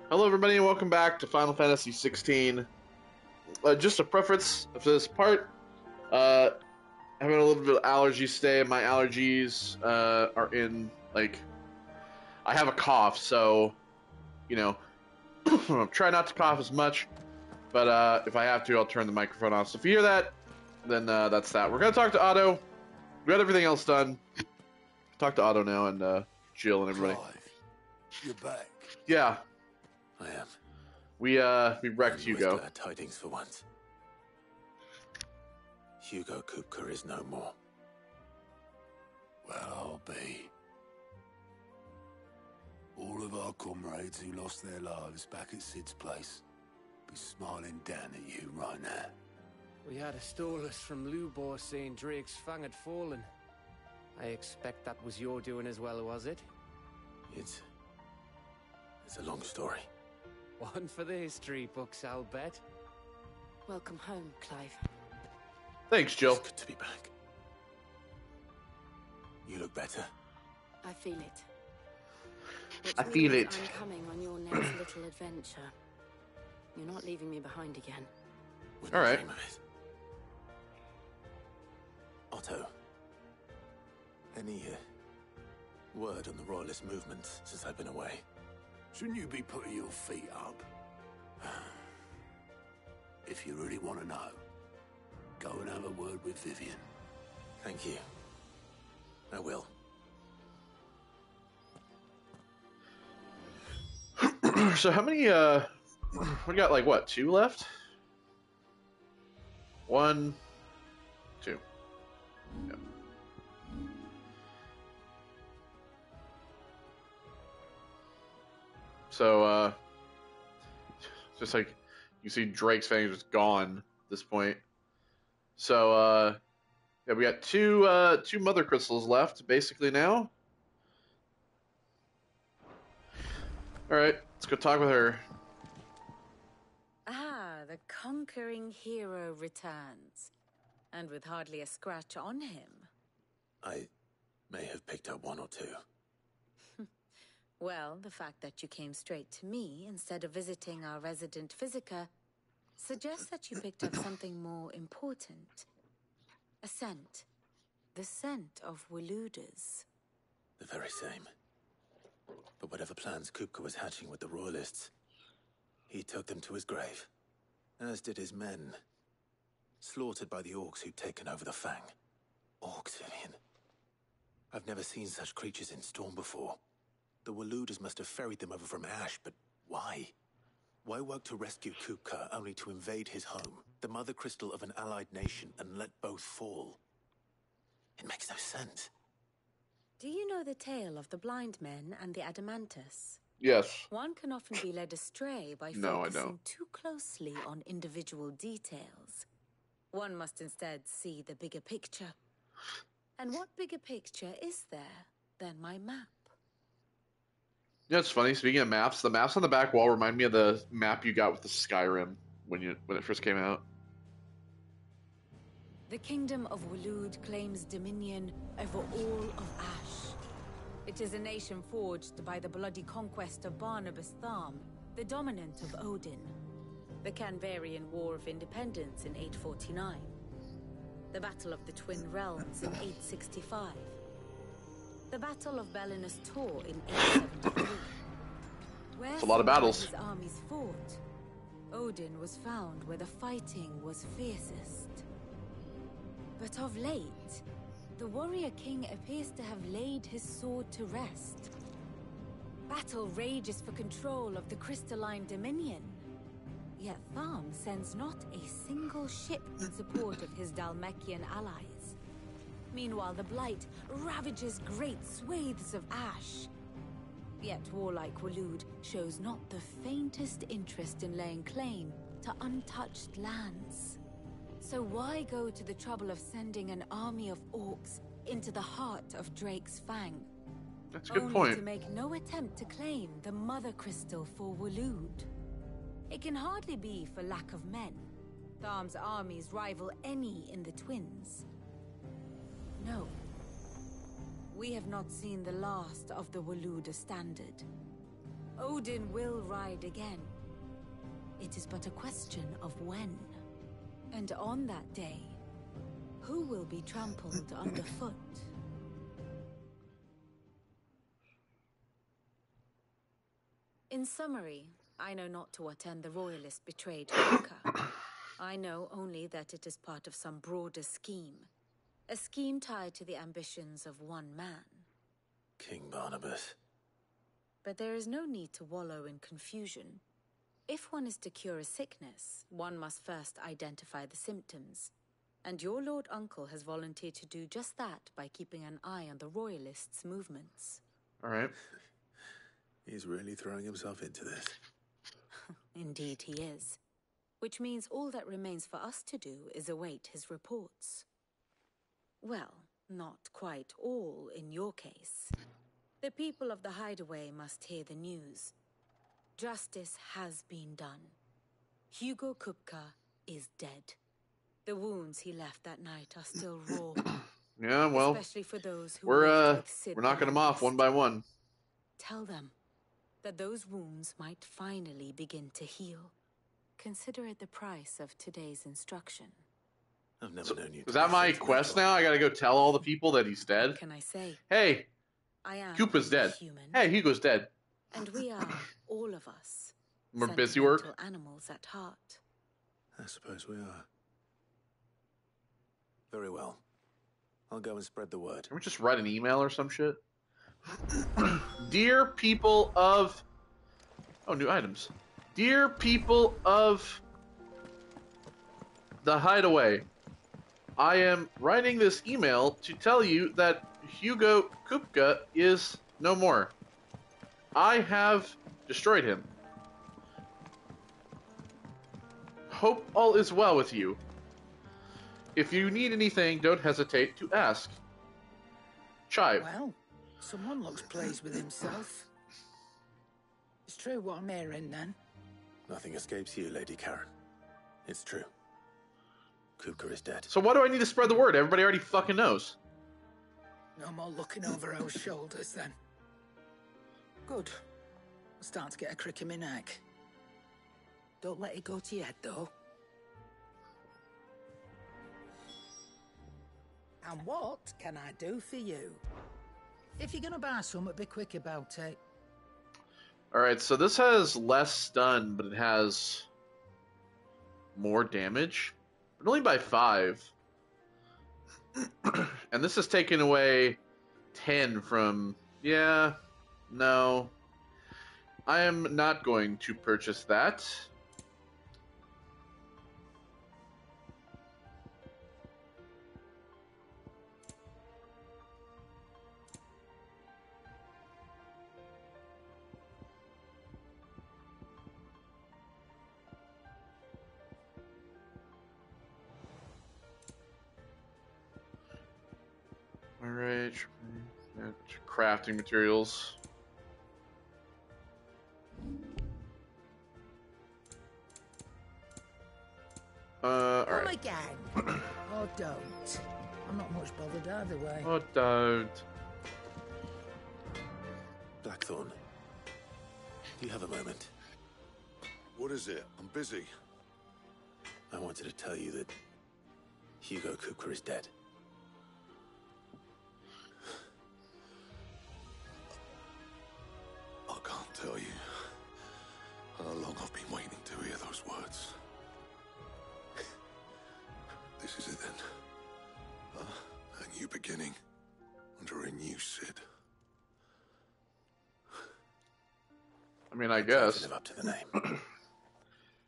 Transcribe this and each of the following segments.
Hello, everybody, and welcome back to Final Fantasy XVI. Just a preference for this part. Having a little bit of allergy stay. My allergies are in, I have a cough, so, you know, try not to cough as much, but if I have to, I'll turn the microphone off. So if you hear that, then that's that. We're going to talk to Otto. We got everything else done. Talk to Otto now and Jill and everybody. Clive, you're back. Yeah. I am. We wrecked Hugo. Glad tidings for once. Hugo Kupka is no more. Well, I'll be. All of our comrades who lost their lives back at Sid's place be smiling down at you right now. We had a stolus from Lubor saying Drake's fang had fallen. I expect that was your doing as well, was it? It's a long story. One for the history books, I'll bet. Welcome home, Clive. Thanks, Jill. It's good to be back. You look better. I feel it. Which I feel means it. I'm coming on your next little adventure. You're not leaving me behind again. Wouldn't All right. dream of it. Otto, any word on the Royalist movement since I've been away? Shouldn't you be putting your feet up? If you really want to know, go and have a word with Vivian. Thank you. I will. So how many, we got like, what, 2 left? 1, 2. Yep. So, just like, you see Drake's fangs just gone at this point. So, yeah, we got two mother crystals left, basically, now. Alright, let's go talk with her. Ah, the conquering hero returns. And with hardly a scratch on him. I may have picked up 1 or 2. Well, the fact that you came straight to me instead of visiting our resident physiker suggests that you picked up something more important. A scent. The scent of Waludas. The very same. But whatever plans Kupka was hatching with the Royalists, he took them to his grave. As did his men. Slaughtered by the orcs who'd taken over the Fang. Orcs, Vivian. I've never seen such creatures in Storm before. The Waludas must have ferried them over from Ash, but why? Why work to rescue Kupka only to invade his home, the mother crystal of an allied nation, and let both fall? It makes no sense. Do you know the tale of the blind men and the Adamantus? Yes. One can often be led astray by No, I focusing don't. too closely on individual details. One must instead see the bigger picture. And what bigger picture is there than my map? Yeah, it's funny. Speaking of maps, the maps on the back wall remind me of the map you got with the Skyrim when it first came out. The kingdom of Walud claims dominion over all of Ash. It is a nation forged by the bloody conquest of Barnabas Tharm, the dominant of Odin. The Canvarian War of Independence in 849. The Battle of the Twin Realms in 865. The Battle of Belinus Tor in 873. Where It's a lot of battles. his armies fought, Odin was found where the fighting was fiercest. But of late, the warrior king appears to have laid his sword to rest. Battle rages for control of the crystalline dominion. Yet Tharm sends not a single ship in support of his Dalmekian allies. Meanwhile, the Blight ravages great swathes of Ash. Yet warlike Walud shows not the faintest interest in laying claim to untouched lands. So why go to the trouble of sending an army of orcs into the heart of Drake's Fang? That's a good Only point. to make no attempt to claim the Mother Crystal for Walud. It can hardly be for lack of men. Tharm's armies rival any in the Twins. No. We have not seen the last of the Waluda Standard. Odin will ride again. It is but a question of when. And on that day, who will be trampled underfoot? In summary, I know not to what end the royalist betrayed Kupka. I know only that it is part of some broader scheme. A scheme tied to the ambitions of one man. King Barnabas. But there is no need to wallow in confusion. If one is to cure a sickness, one must first identify the symptoms. And your Lord Uncle has volunteered to do just that by keeping an eye on the royalists' movements. All right. He's really throwing himself into this. Indeed he is. Which means all that remains for us to do is await his reports. Well, not quite all in your case. The people of the Hideaway must hear the news. Justice has been done. Hugo Kupka is dead. The wounds he left that night are still raw. Yeah, well, especially for those who we're with Sid knocking them the off one by one. Tell them that those wounds might finally begin to heal. Consider it the price of today's instruction. I've never known you. Is that my quest now? I gotta go tell all the people that he's dead? What can I say? Hey, I am Koopa's dead. human. Hey, Hugo's dead. And we are, all of us, More busy work? sentimental animals at heart. I suppose we are. Very well. I'll go and spread the word. Can we just write an email or some shit? Dear people of... Oh, new items. Dear people of the Hideaway, I am writing this email to tell you that Hugo Kupka is no more. I have destroyed him. Hope all is well with you. If you need anything, don't hesitate to ask. Chive. Well, someone looks pleased with himself. It's true what I'm hearing, then. Nothing escapes you, Lady Karen. It's true. Kupka is dead. So why do I need to spread the word? Everybody already fucking knows. No more looking over our shoulders, then. Good. I'm starting to get a crick in my neck. Don't let it go to your head, though. And what can I do for you? If you're gonna buy something, be quick about it. Alright, so this has less stun, but it has more damage. But only by 5. And this is taking away 10 from... Yeah, no. I am not going to purchase that. Alright, crafting materials. Alright. Oh, again. Or don't. I'm not much bothered either way. Oh, don't. Blackthorn, do you have a moment? What is it? I'm busy. I wanted to tell you that Hugo Kupka is dead. I can't tell you how long I've been waiting to hear those words. This is it then. A new beginning under a new Sid. I mean, I guess. Live up to the name.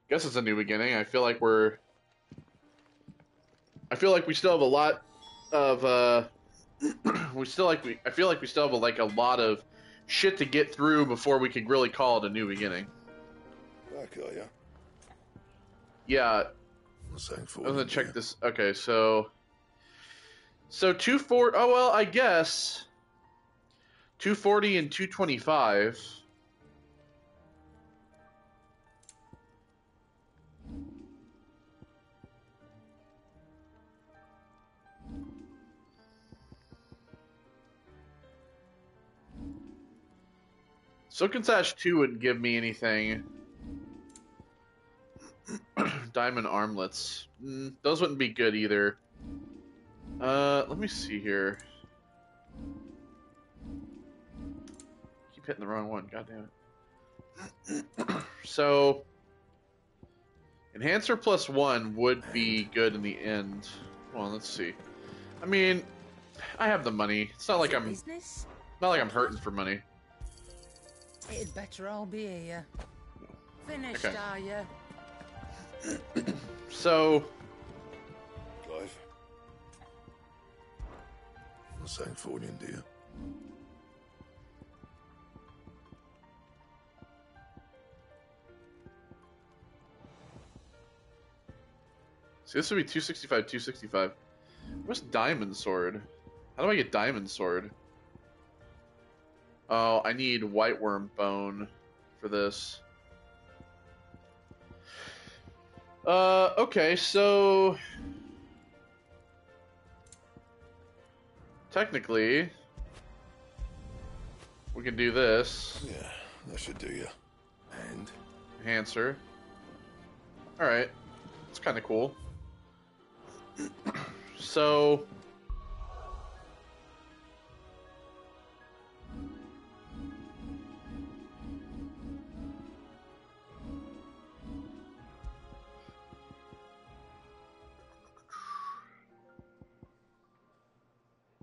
Guess it's a new beginning. I feel like we still have a lot of I feel like we still have like a lot of shit to get through before we could really call it a new beginning. Back, are ya? Yeah, Same for I'm gonna you, check dear. this. Okay, so 240. Oh well, I guess 240 and 225. Silken Sash 2 wouldn't give me anything. Diamond armlets. Those wouldn't be good either. Let me see here. Keep hitting the wrong one, god damn it. So, Enhancer +1 would be good in the end. Well, let's see. I mean, I have the money. It's not like I'm hurting for money. It'd better all be here. Finished, Okay. are you? So, Clive. You're Sancfordian, do you? see, this would be 265, 265. What's Diamond Sword? How do I get Diamond Sword? Oh, I need White Worm Bone for this. Okay, so... technically, we can do this. Yeah, that should do you. And? Enhancer. Alright. It's kind of cool. So...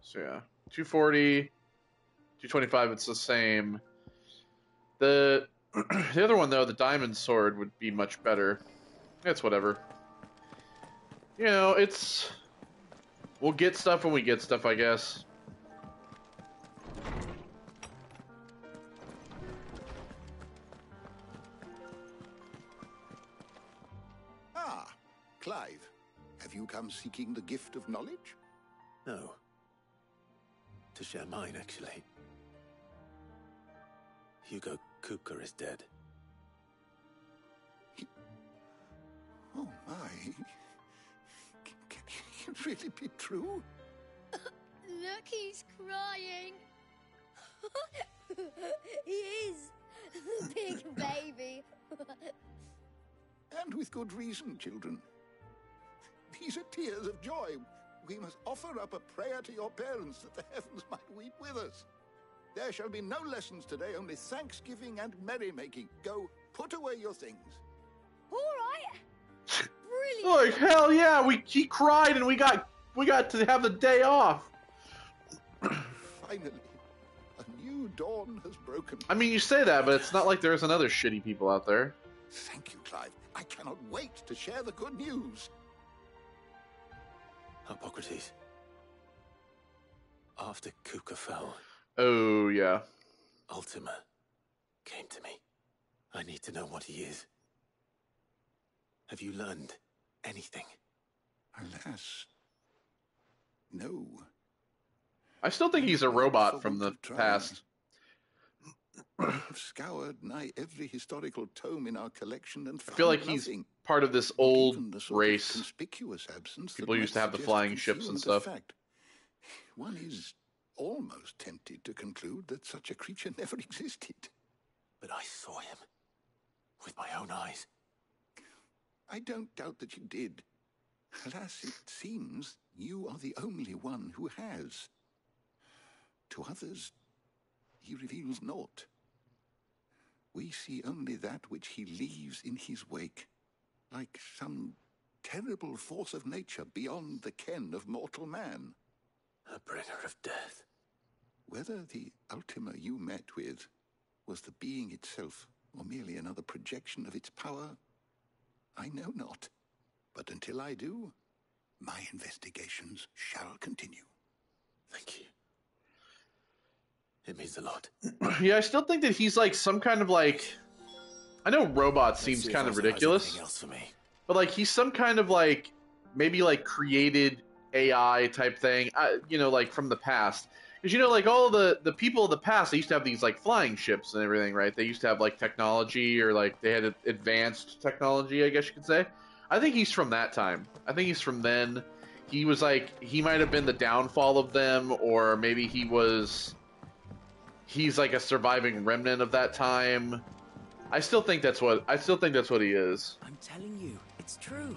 So yeah, 240, 225, it's the same. The the other one though, the Diamond Sword would be much better. It's whatever. You know, it's... we'll get stuff when we get stuff, I guess. Ah, Clive. Have you come seeking the gift of knowledge? No. To share mine, actually. Hugo Kupka is dead. Oh, my. Can it really be true? Look, he's crying. He is. Big baby. And with good reason, children. These are tears of joy. We must offer up a prayer to your parents that the heavens might weep with us. There shall be no lessons today, only thanksgiving and merrymaking. Go, put away your things. All right. Brilliant. Like, hell yeah, he cried and we got to have the day off. Finally, a new dawn has broken. I mean, you say that, but it's not like there's another shitty people out there. Thank you, Clive. I cannot wait to share the good news. Hippocrates. After Kupka fell, Oh, yeah. Ultima came to me. I need to know what he is. Have you learned anything? Alas, no. I still think he's a robot from the past. I've scoured nigh every historical tome in our collection and I feel like found he's nothing. part of this Not old even the sort of race. conspicuous absence People that used to might have the suggest flying ships and concealment of stuff. fact. One is almost tempted to conclude that such a creature never existed. But I saw him with my own eyes. I don't doubt that you did. Alas, it seems you are the only one who has. To others, he reveals naught. We see only that which he leaves in his wake, like some terrible force of nature beyond the ken of mortal man. A bringer of death. Whether the Ultima you met with was the being itself, or merely another projection of its power, I know not. But until I do, my investigations shall continue. Thank you. It means a lot. Yeah, I still think that he's like some kind of like... I know robot Let's seems see if kind of Ultima has ridiculous, anything else for me. but like he's some kind of like maybe like created AI type thing, you know, like from the past. Because you know, like all the people of the past, they used to have these like flying ships and everything, right? They used to have like technology, or like they had advanced technology, I guess you could say. I think he's from that time. I think he's from then. He was like, he might have been the downfall of them, or maybe he was he's like a surviving remnant of that time. I still think that's what he is. I'm telling you, it's true.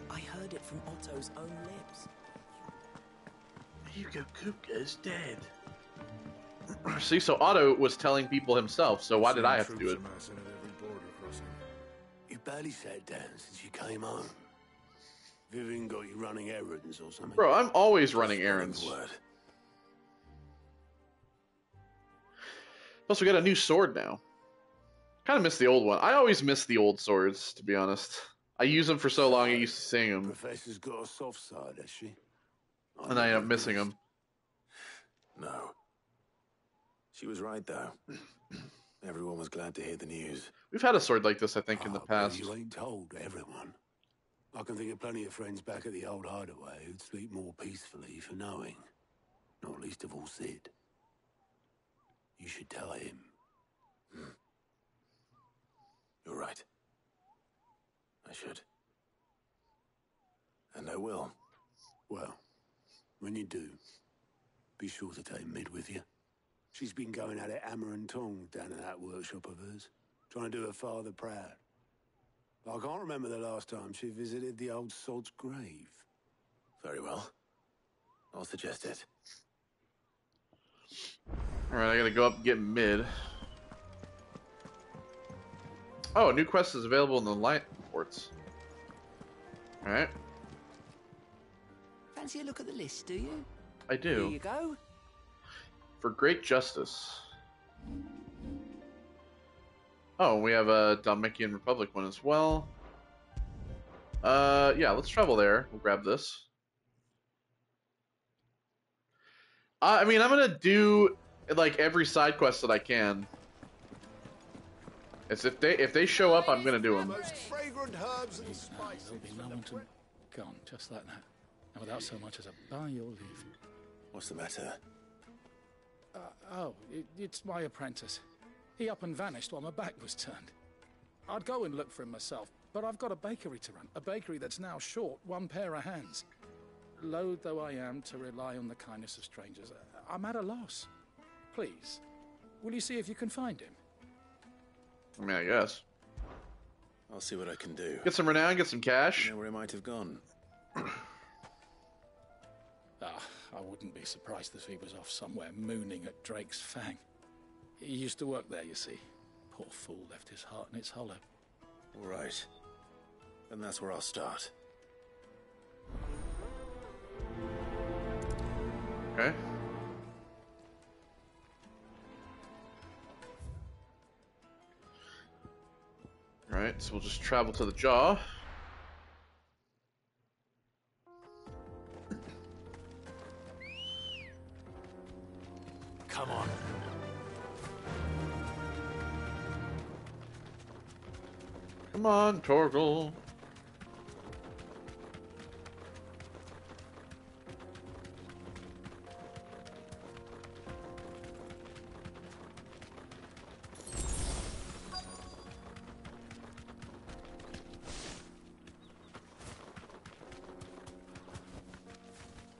I heard it from Otto's own lips. Hugo Kupka is dead. See, so Otto was telling people himself, so why did I have to do it? You barely sat down since you came home. Vivian got you running errands or something. Bro, I'm always running errands. Plus, we got a new sword now. Kind of miss the old one. I always miss the old swords, to be honest. I use them for so long, I used to sing them. Professor's got a soft side, has she? And I end up missing them. No. She was right, though. Everyone was glad to hear the news. We've had a sword like this, I think, in the past. You ain't told everyone. I can think of plenty of friends back at the old hideaway who'd sleep more peacefully for knowing. Not least of all Sid. You should tell him. You're right. I should. And I will. Well, when you do, be sure to take Mid with you. She's been going at it hammer and tong down at that workshop of hers, trying to do her father proud. I can't remember the last time she visited the old sod's grave. Very well. I'll suggest it. Alright, I gotta go up and get Mid. Oh, a new quest is available in the light reports. Alright. Fancy a look at the list, do you? I do. Here you go. For great justice. Oh, we have a Dalmatian Republic one as well. Yeah, let's travel there. We'll grab this. I mean, I'm gonna do like every side quest that I can. It's if they show up, I'm gonna do them. Most fragrant herbs and spices. Gone, just like that, and without so much as a by your leave. What's the matter? It's my apprentice. He up and vanished while my back was turned. I'd go and look for him myself, but I've got a bakery to run. A bakery that's now short one pair of hands. Loath though I am to rely on the kindness of strangers, I'm at a loss. Please, will you see if you can find him? I mean, I guess. I'll see what I can do. Get some renown, get some cash. You know where he might have gone? I wouldn't be surprised if he was off somewhere mooning at Drake's Fang. He used to work there, you see. Poor fool left his heart in its hollow. All right. And that's where I'll start. Okay. Alright, so we'll just travel to the jaw. Come on. Come on, Torgal.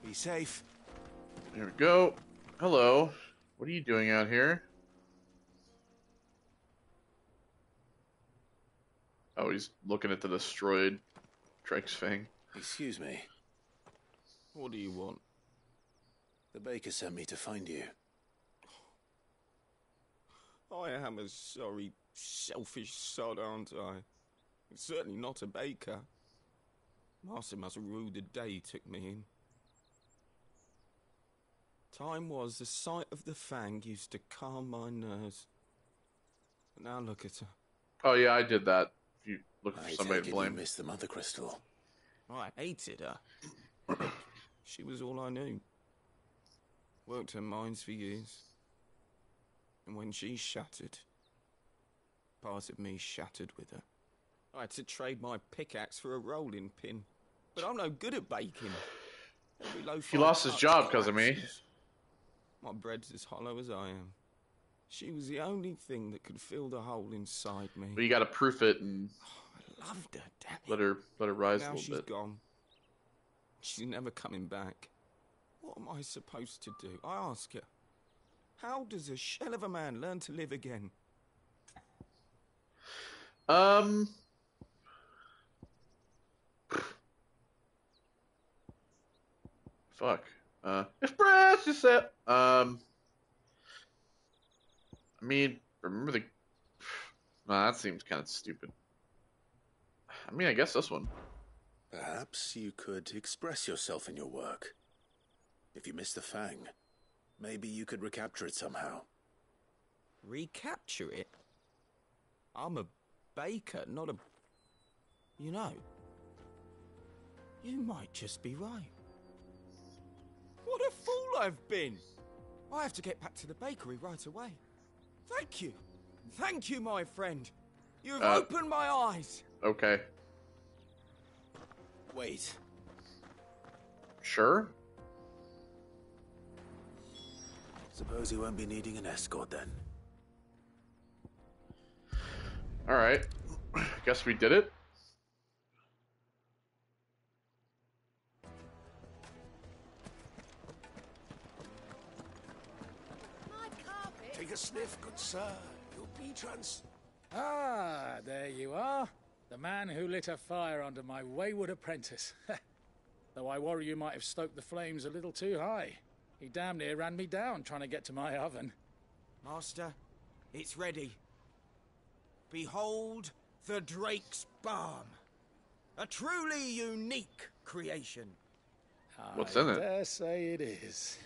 Be safe. There we go. Hello. What are you doing out here? Oh, he's looking at the destroyed Drake's Fang. Excuse me. What do you want? The baker sent me to find you. I am a sorry, selfish sod, aren't I? Certainly not a baker. Master must rue the day he took me in. Time was the sight of the Fang used to calm my nerves. But now look at her. Oh yeah, I did that. If you look for somebody to blame. You missed the mother crystal. I hated her. She was all I knew. Worked her mines for years. And when she shattered, part of me shattered with her. I had to trade my pickaxe for a rolling pin. But I'm no good at baking. Every loaf He I lost his touch job because of me. collapses. My bread's as hollow as I am. She was the only thing that could fill the hole inside me. But you gotta proof it and I loved her, damn it. let her rise Now a she's little bit. gone. She's never coming back. What am I supposed to do? I ask her. How does a shell of a man learn to live again? Fuck. Express yourself. I mean, remember the... Nah, that seems kind of stupid. I mean, I guess this one. Perhaps you could express yourself in your work. If you miss the Fang, maybe you could recapture it somehow. Recapture it? I'm a baker, not a... You know, you might just be right. What a fool I've been! I have to get back to the bakery right away. Thank you. Thank you, my friend. You've opened my eyes. Okay. Wait. Sure. Suppose you won't be needing an escort then. Alright. Guess we did it. Take a sniff, good sir. You'll be Ah, there you are. The man who lit a fire under my wayward apprentice. Though I worry you might have stoked the flames a little too high. He damn near ran me down trying to get to my oven. Master, it's ready. Behold the Drake's Balm. A truly unique creation. What's in it? I dare say it is.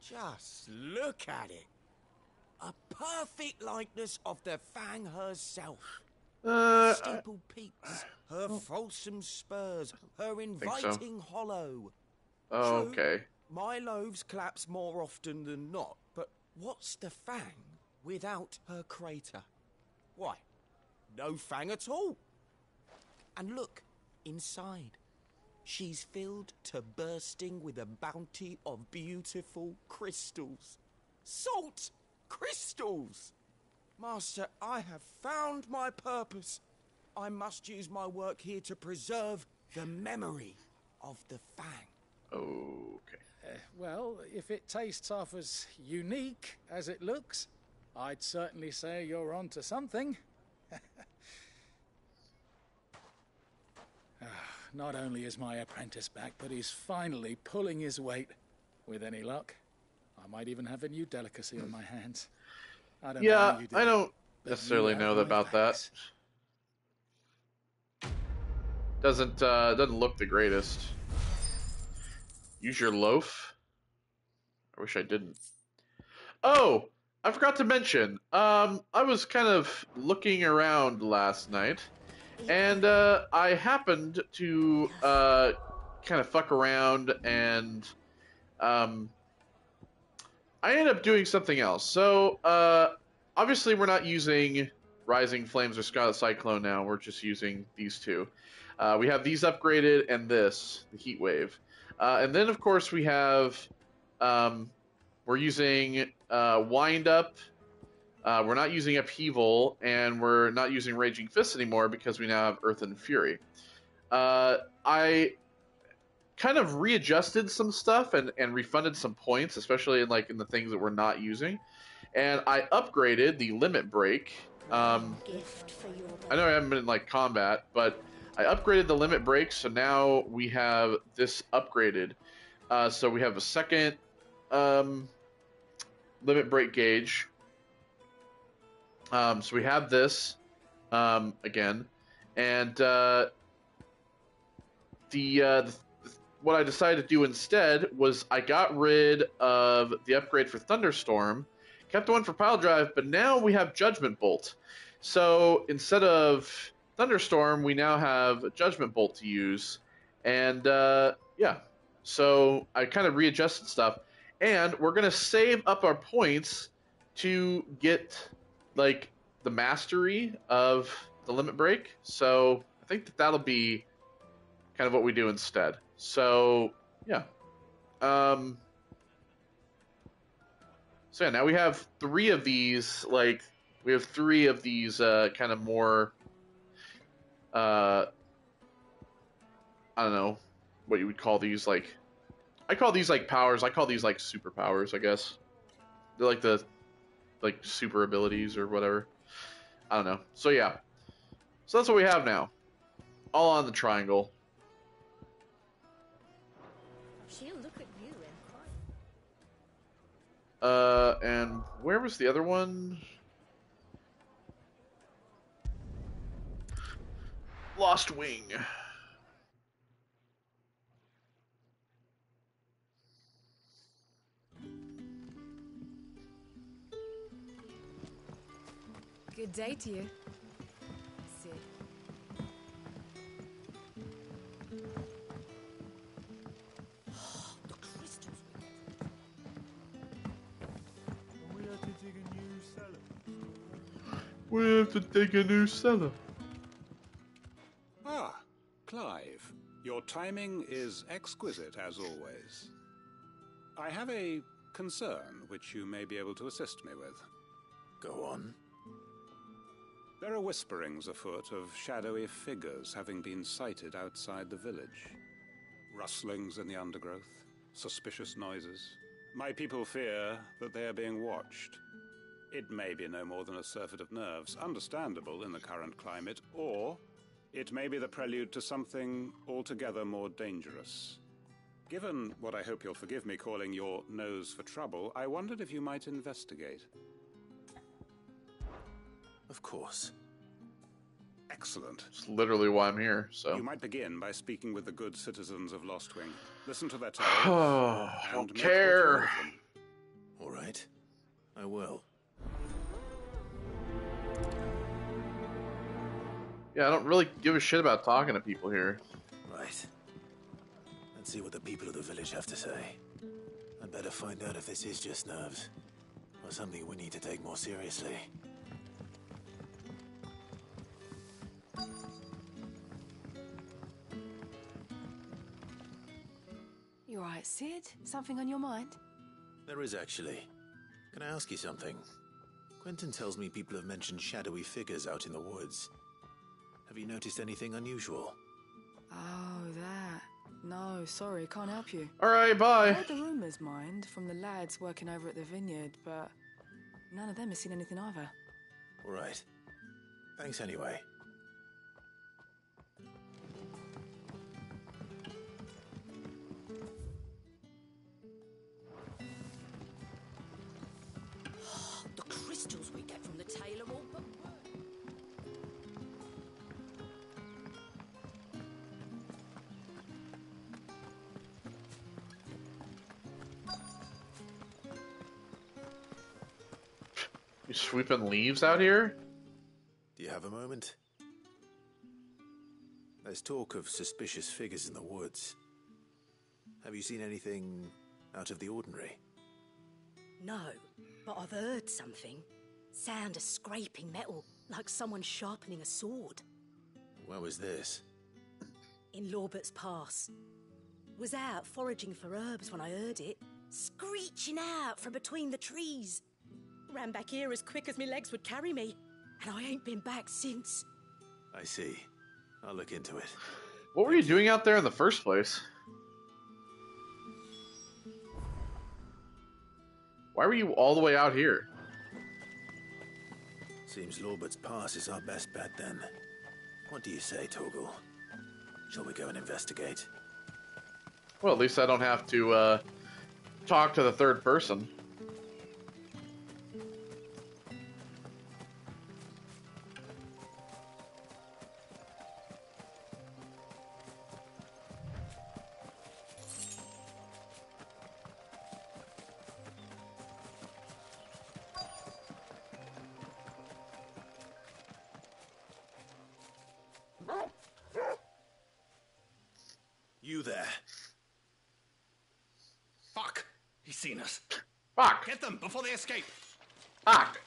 Just look at it. A perfect likeness of the Fang herself. Steeple peaks, her fulsome spurs, her inviting hollow. Oh, True, okay. my loaves collapse more often than not, but what's the Fang without her crater? Why, no Fang at all. And look, inside. She's filled to bursting with a bounty of beautiful crystals. Salt crystals! Master, I have found my purpose. I must use my work here to preserve the memory of the Fang. Okay. Well, if it tastes half as unique as it looks, I'd certainly say you're onto something. Not only is my apprentice back, but he's finally pulling his weight. With any luck, I might even have a new delicacy on my hands. I don't know how you do I don't it, necessarily know about thanks. that. Doesn't look the greatest. Use your loaf? I wish I didn't. Oh, I forgot to mention. I was kind of looking around last night, and I happened to kind of fuck around, and I ended up doing something else. So obviously we're not using Rising Flames or Scarlet Cyclone now. We're just using these two. We have these upgraded and this, the Heat Wave. And then, of course, we have, we're using Wind Up. We're not using Upheaval, and we're not using Raging Fist anymore because we now have Earth and Fury. I kind of readjusted some stuff and refunded some points, especially in the things that we're not using. And I upgraded the Limit Break. I know I haven't been in combat, but I upgraded the Limit Break, so now we have this upgraded. So we have a second Limit Break gauge. So we have this again, and what I decided to do instead was I got rid of the upgrade for Thunderstorm, kept the one for Pile Drive, but now we have Judgment Bolt. So instead of Thunderstorm, we now have Judgment Bolt to use, and yeah. So I kind of readjusted stuff, and we're gonna save up our points to get the mastery of the Limit Break. So I think that'll be kind of what we do instead. So yeah. So yeah, now we have three of these. We have three of these kind of more. I don't know what you would call these. I I call these like powers. I call these like superpowers, I guess. They're like the super abilities or whatever. I don't know. So yeah. So that's what we have now. All on the triangle. She'll look at you and cry. And where was the other one? Lost Wing. Good day to you. Sid. The crystals We have to dig a new cellar. We have to dig a new cellar. Ah, Clive. Your timing is exquisite, as always. I have a concern which you may be able to assist me with. Go on. There are whisperings afoot of shadowy figures having been sighted outside the village. Rustlings in the undergrowth, suspicious noises. My people fear that they are being watched. It may be no more than a surfeit of nerves, understandable in the current climate, or it may be the prelude to something altogether more dangerous. Given what I hope you'll forgive me calling your nose for trouble, I wondered if you might investigate. Of course. Excellent. It's literally why I'm here, so. You might begin by speaking with the good citizens of Lostwing. Listen to their tales. Oh, I don't care. All right. I will. Yeah, I don't really give a shit about talking to people here. Right. Let's see what the people of the village have to say. I'd better find out if this is just nerves, or something we need to take more seriously. You all right, Sid? Something on your mind? There is actually. Can I ask you something? Quentin tells me people have mentioned shadowy figures out in the woods. Have you noticed anything unusual? Oh, that. No, sorry, can't help you. Alright, bye. I heard the rumours, mind, from the lads working over at the vineyard, but none of them has seen anything either. All right. Thanks anyway. The crystals we get from the tailor all but work. You sweeping leaves out here? Do you have a moment? There's talk of suspicious figures in the woods. Have you seen anything out of the ordinary? No, but I've heard something. Sound of scraping metal, like someone sharpening a sword. Where was this? In Lorbert's Pass. Was out foraging for herbs when I heard it, screeching out from between the trees. Ran back here as quick as my legs would carry me, and I ain't been back since. I see. I'll look into it. What were you doing out there in the first place? Why were you all the way out here? Seems Lorbert's Pass is our best bet then. What do you say, Torgal? Shall we go and investigate? Well, at least I don't have to talk to the third person. You there. Fuck! He's seen us. Fuck! Get them before they escape! Fuck!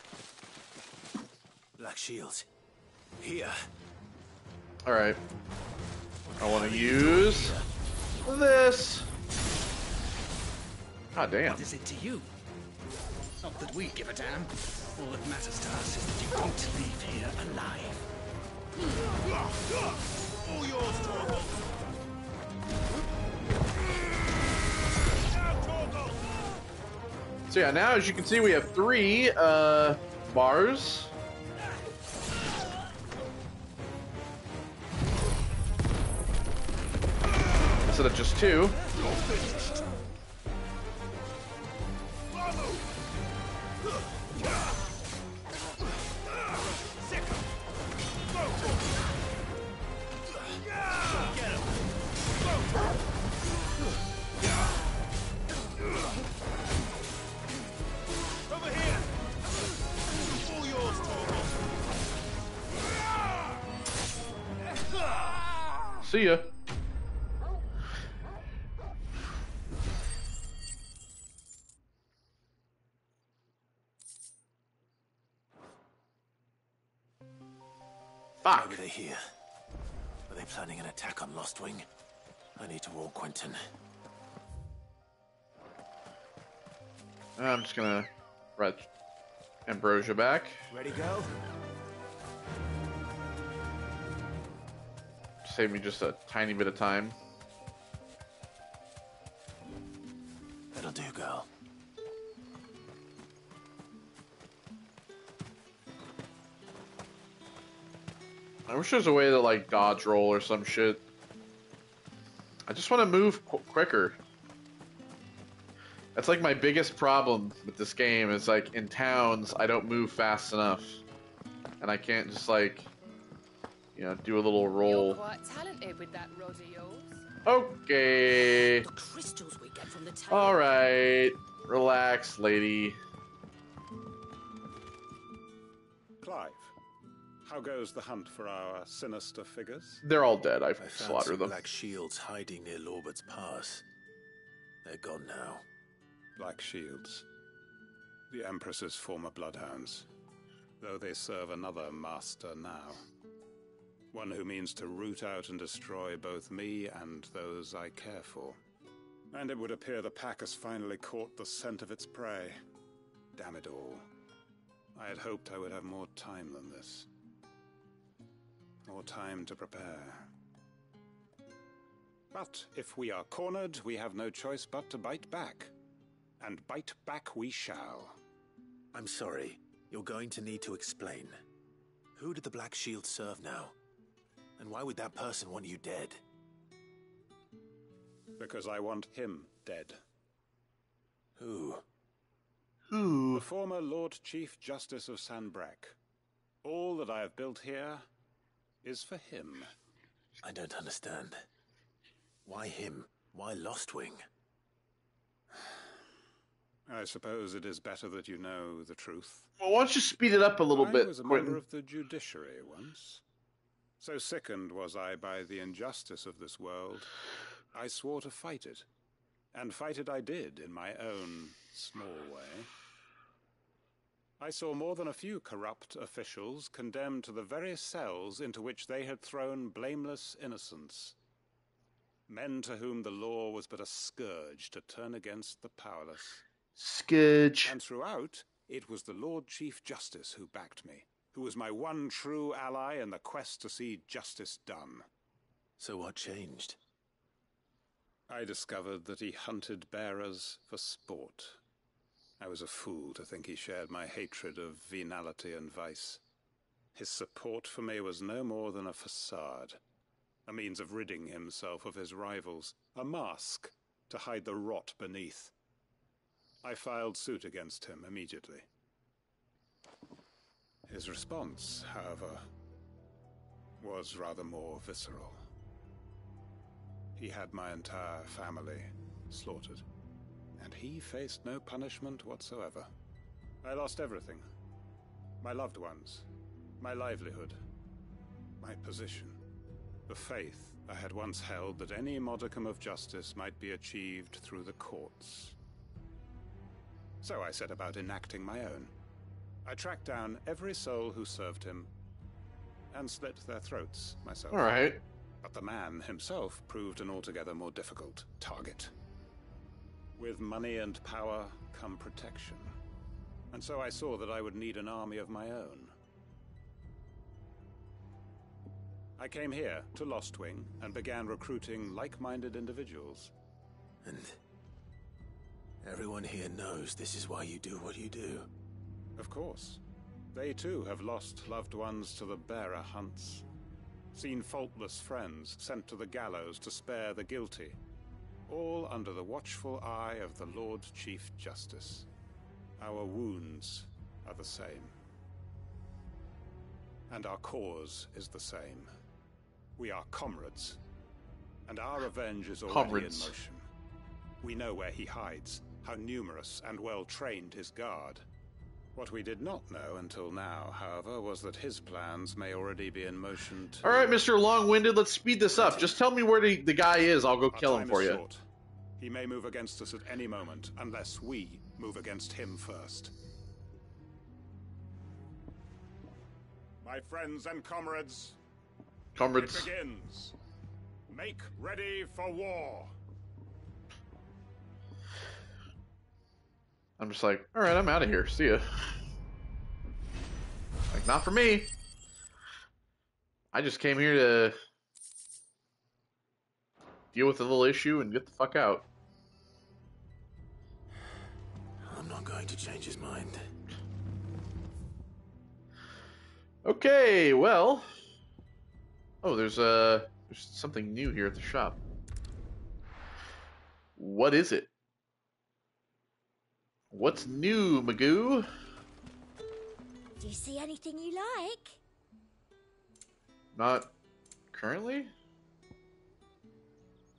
Black shields. Here. Alright. I want to use this. God damn. What is it to you? Not that we give a damn. All that matters to us is that you don't leave here alive. All yours, Torgal. So yeah, now as you can see, we have 3 bars. Instead of just 2. See ya. Fuck. What were they here? Are they planning an attack on Lost Wing? I need to warn Quentin. I'm just gonna write Ambrosia back. Ready, go? Save me just a tiny bit of time. That'll do, girl. I wish there's a way to like dodge roll or some shit. I just want to move quicker. That's like my biggest problem with this game is like in towns I don't move fast enough. And I can't just like, you know, do a little roll. You're quite talented with that rod of yours. Okay. The crystals we get from the tower. Alright. Relax, lady. Clive, how goes the hunt for our sinister figures? They're all dead. I've I found slaughtered some them. black shields hiding near Lorbert's Pass. They're gone now. Black Shields. The Empress's former bloodhounds. Though they serve another master now. One who means to root out and destroy both me and those I care for. And it would appear the pack has finally caught the scent of its prey. Damn it all. I had hoped I would have more time than this. More time to prepare. But if we are cornered, we have no choice but to bite back. And bite back we shall. I'm sorry. You're going to need to explain. Who did the Black Shield serve now? And why would that person want you dead? Because I want him dead. Who? The former Lord Chief Justice of Sanbreque. All that I have built here is for him. I don't understand. Why him? Why Lost Wing? I suppose it is better that you know the truth. Well, why don't you speed it up a little bit, I was a Quentin? member of the judiciary once. So sickened was I by the injustice of this world, I swore to fight it. And fight it I did in my own small way. I saw more than a few corrupt officials condemned to the very cells into which they had thrown blameless innocents. Men to whom the law was but a scourge to turn against the powerless. Scourge. And throughout, it was the Lord Chief Justice who backed me, who was my one true ally in the quest to see justice done. So what changed? I discovered that he hunted bearers for sport. I was a fool to think he shared my hatred of venality and vice. His support for me was no more than a facade, a means of ridding himself of his rivals, a mask to hide the rot beneath. I filed suit against him immediately. His response, however, was rather more visceral. He had my entire family slaughtered, and he faced no punishment whatsoever. I lost everything. My loved ones, my livelihood, my position, the faith I had once held that any modicum of justice might be achieved through the courts. So I set about enacting my own. I tracked down every soul who served him and slit their throats myself. All right. But the man himself proved an altogether more difficult target. With money and power come protection. And so I saw that I would need an army of my own. I came here to Lost Wing and began recruiting like-minded individuals. Everyone here knows this is why you do what you do. Of course. They too have lost loved ones to the bearer hunts. Seen faultless friends sent to the gallows to spare the guilty. All under the watchful eye of the Lord Chief Justice. Our wounds are the same. And our cause is the same. We are comrades. And our revenge is already in motion. We know where he hides, how numerous and well-trained his guard. What we did not know until now, however, was that his plans may already be in motion too. Alright, Mr. Long-Winded, let's speed this up. Just tell me where the guy is, I'll go kill him for you. Short. He may move against us at any moment, unless we move against him first. My friends and comrades. Comrades. It begins. Make ready for war. I'm just like, alright, I'm out of here. See ya. Like, not for me. I just came here to deal with a little issue and get the fuck out. I'm not going to change his mind. Okay, well. Oh, there's something new here at the shop. What is it? What's new, Magoo? Do you see anything you like? Not currently?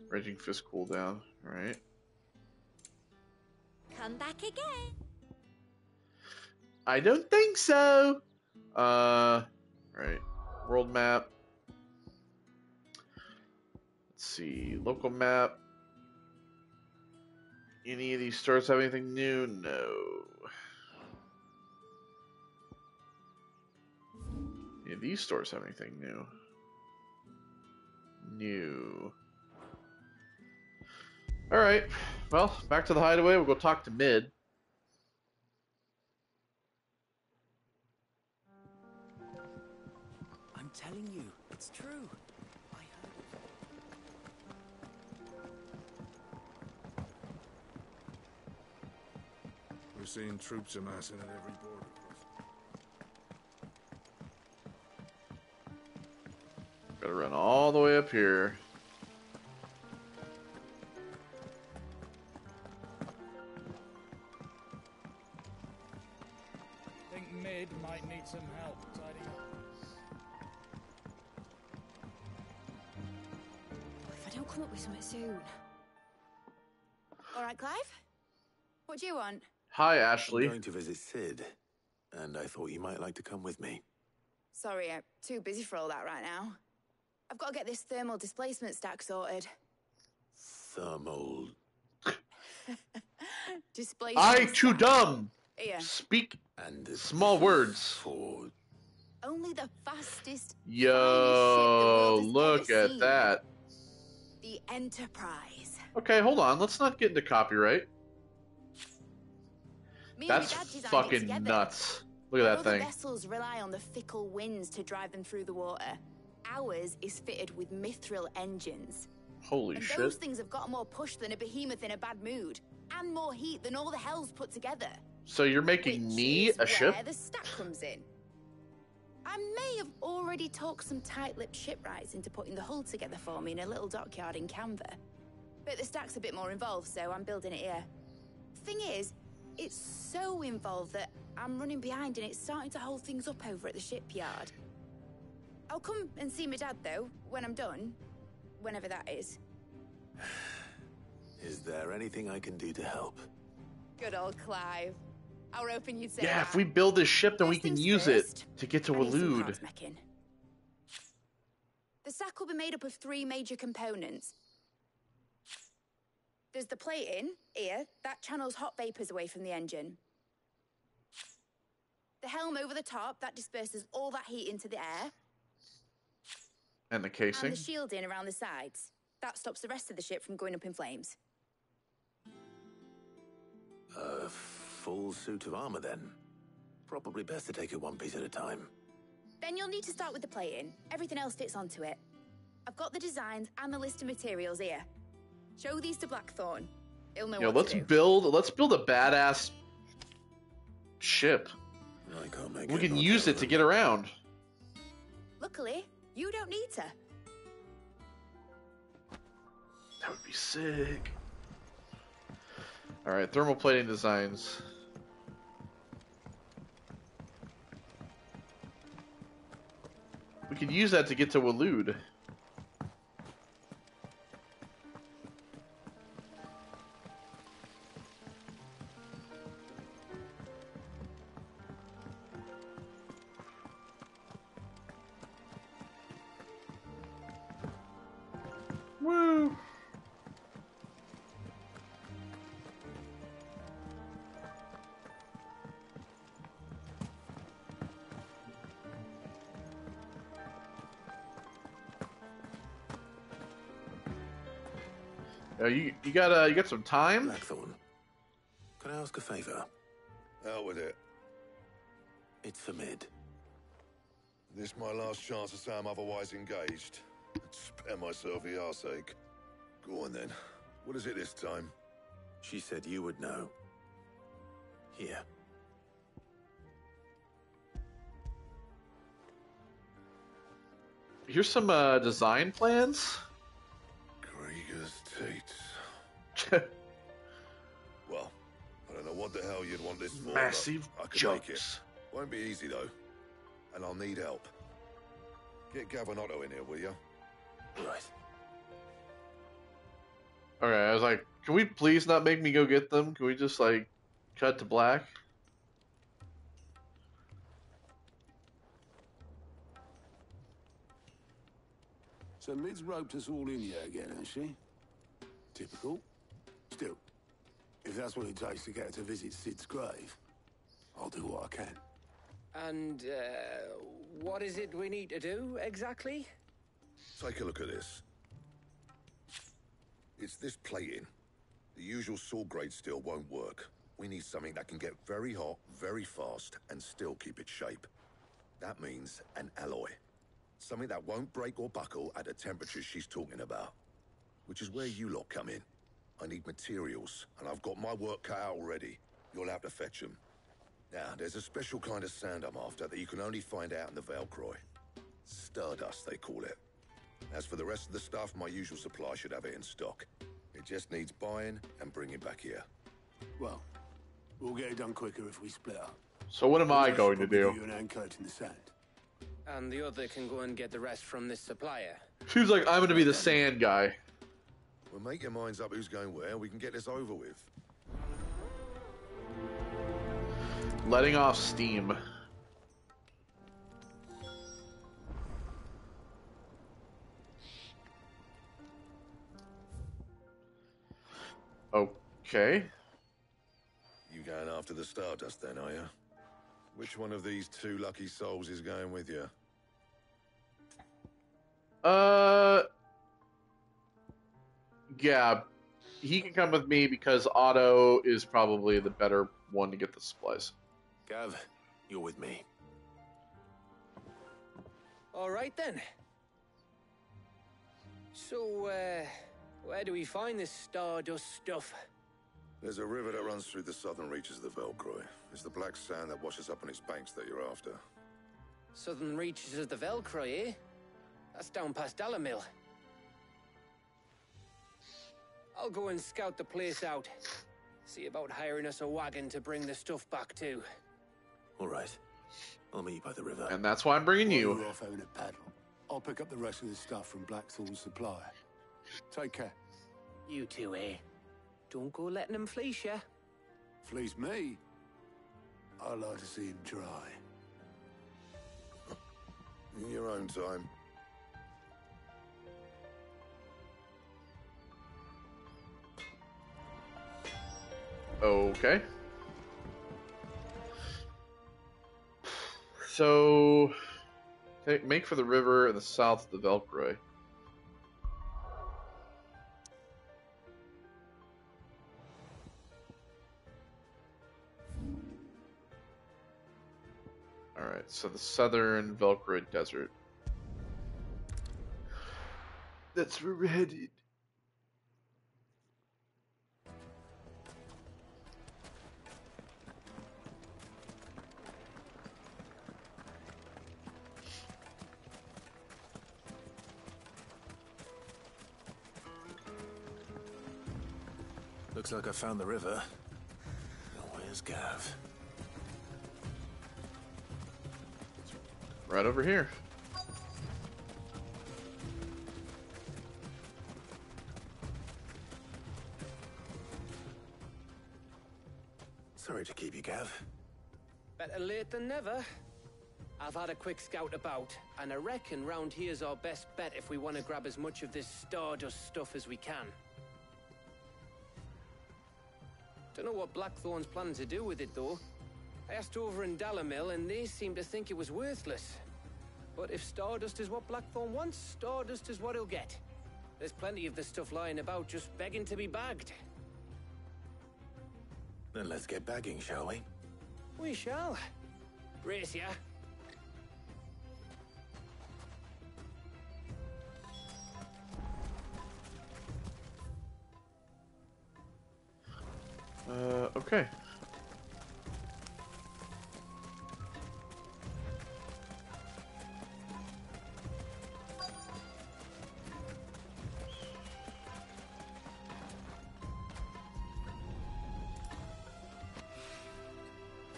Raging Fist cooldown, alright. Come back again. I don't think so. Right. World map. Let's see. Local map. Any of these stores have anything new? No. Any of these stores have anything new? New. Alright. Well, back to the hideaway. We'll go talk to Mid. I'm telling you, it's true. I heard it. We're seeing troops amassing at every border crossing. Gotta run all the way up here. I think Mid might need some help tidying up. If I don't come up with something soon. All right, Clive? What do you want? Hi, Ashley. I'm going to visit Sid, and I thought you might like to come with me. Sorry, I'm too busy for all that right now. I've got to get this thermal displacement stack sorted. Thermal... Displacement I too dumb. Here. Speak and small words. For... Only the fastest. Yo, look at seen. that. The Enterprise. Okay, hold on. Let's not get into copyright. Me That's and my dad designed it fucking together. nuts. Look at that Other thing. vessels rely on the fickle winds to drive them through the water. Ours is fitted with mithril engines. Holy and shit. those things have got more push than a behemoth in a bad mood, and more heat than all the hells put together. So you're making me a ship? Where the stack comes in. I may have already talked some tight-lipped shipwrights into putting the hull together for me in a little dockyard in Canva. But the stack's a bit more involved, so I'm building it here. Thing is, it's so involved that I'm running behind and it's starting to hold things up over at the shipyard. I'll come and see my dad, though, when I'm done. Whenever that is. Is there anything I can do to help? Good old Clive. How open you'd say Yeah, that. if we build this ship, then we can use it first, to get to I need some Waloed. parts making. The stack will be made up of 3 major components. There's the plating, here, that channels hot vapors away from the engine. The helm over the top, that disperses all that heat into the air. And the casing. And the shielding around the sides. That stops the rest of the ship from going up in flames. A full suit of armor, then. Probably best to take it one piece at a time. Then you'll need to start with the plating. Everything else fits onto it. I've got the designs and the list of materials here. Show these to Blackthorn. He'll know You know, what to do. let's build a badass ship. I can't make We it can not use it to get around. Luckily, you don't need to. That would be sick. Alright, thermoplating designs. We could use that to get to Waloed. Woo! You got some time? Blackthorn, can I ask a favor? Out with it. It's for Mid. This my last chance to say I'm otherwise engaged. Spare myself the arseache. Go on then. What is it this time? She said you would know. Here. Here's some design plans. Krieger's Tates. Well, I don't know what the hell you'd want this for. Massive but I can make it. jumps. Won't be easy though. And I'll need help. Get Gavin-Otto in here, will you? Right. Okay, I was like, can we please not make me go get them? Can we just, like, cut to black? So Mid's roped us all in here again, has she? Typical. Still, if that's what it takes to get her to visit Sid's grave, I'll do what I can. And, what is it we need to do, exactly? Take a look at this. It's this plating. The usual saw grade steel won't work. We need something that can get very hot, very fast, and still keep its shape. That means an alloy. Something that won't break or buckle at the temperatures she's talking about. Which is where you lot come in. I need materials, and I've got my work cut out already. You'll have to fetch them. Now, there's a special kind of sand I'm after that you can only find out in the Velcroy. Stardust, they call it. As for the rest of the stuff, my usual supply should have it in stock. It just needs buying and bringing back here. Well, we'll get it done quicker if we split up. So what am I going to do? You an anchorite in the sand. And the other can go and get the rest from this supplier. She's like, I'm going to be the sand guy. Well, make your minds up who's going where, and we can get this over with. Letting off steam. Okay. You going after the Stardust then, are you? Which one of these two lucky souls is going with you? Yeah. He can come with me because Otto is probably the better one to get the supplies. Gav, you're with me. All right, then. So, where do we find this Stardust stuff? There's a river that runs through the southern reaches of the Velcroy. It's the black sand that washes up on its banks that you're after. Southern reaches of the Velcroy, eh? That's down past Dalamil. I'll go and scout the place out. See about hiring us a wagon to bring the stuff back to. All right. I'll meet you by the river. And that's why I'm bringing you. While you're off having a paddle, I'll pick up the rest of the stuff from Blackthorn's supplier. Take care. You two, eh? Don't go letting them fleece ya. Fleece me? I'd like to see him try. In your own time. Okay. So, make for the river in the south of the Velcroy. Alright, so the southern Velcroy desert. That's where we're headed. Looks like I found the river. Where's Gav? Right over here. Sorry to keep you, Gav. Better late than never. I've had a quick scout about, and I reckon round here's our best bet if we want to grab as much of this Stardust stuff as we can. Don't know what Blackthorn's planning to do with it, though. I asked over in Dalamil, and they seem to think it was worthless. But if Stardust is what Blackthorn wants, Stardust is what he'll get. There's plenty of this stuff lying about, just begging to be bagged. Then let's get bagging, shall we? We shall. Race ya. Okay.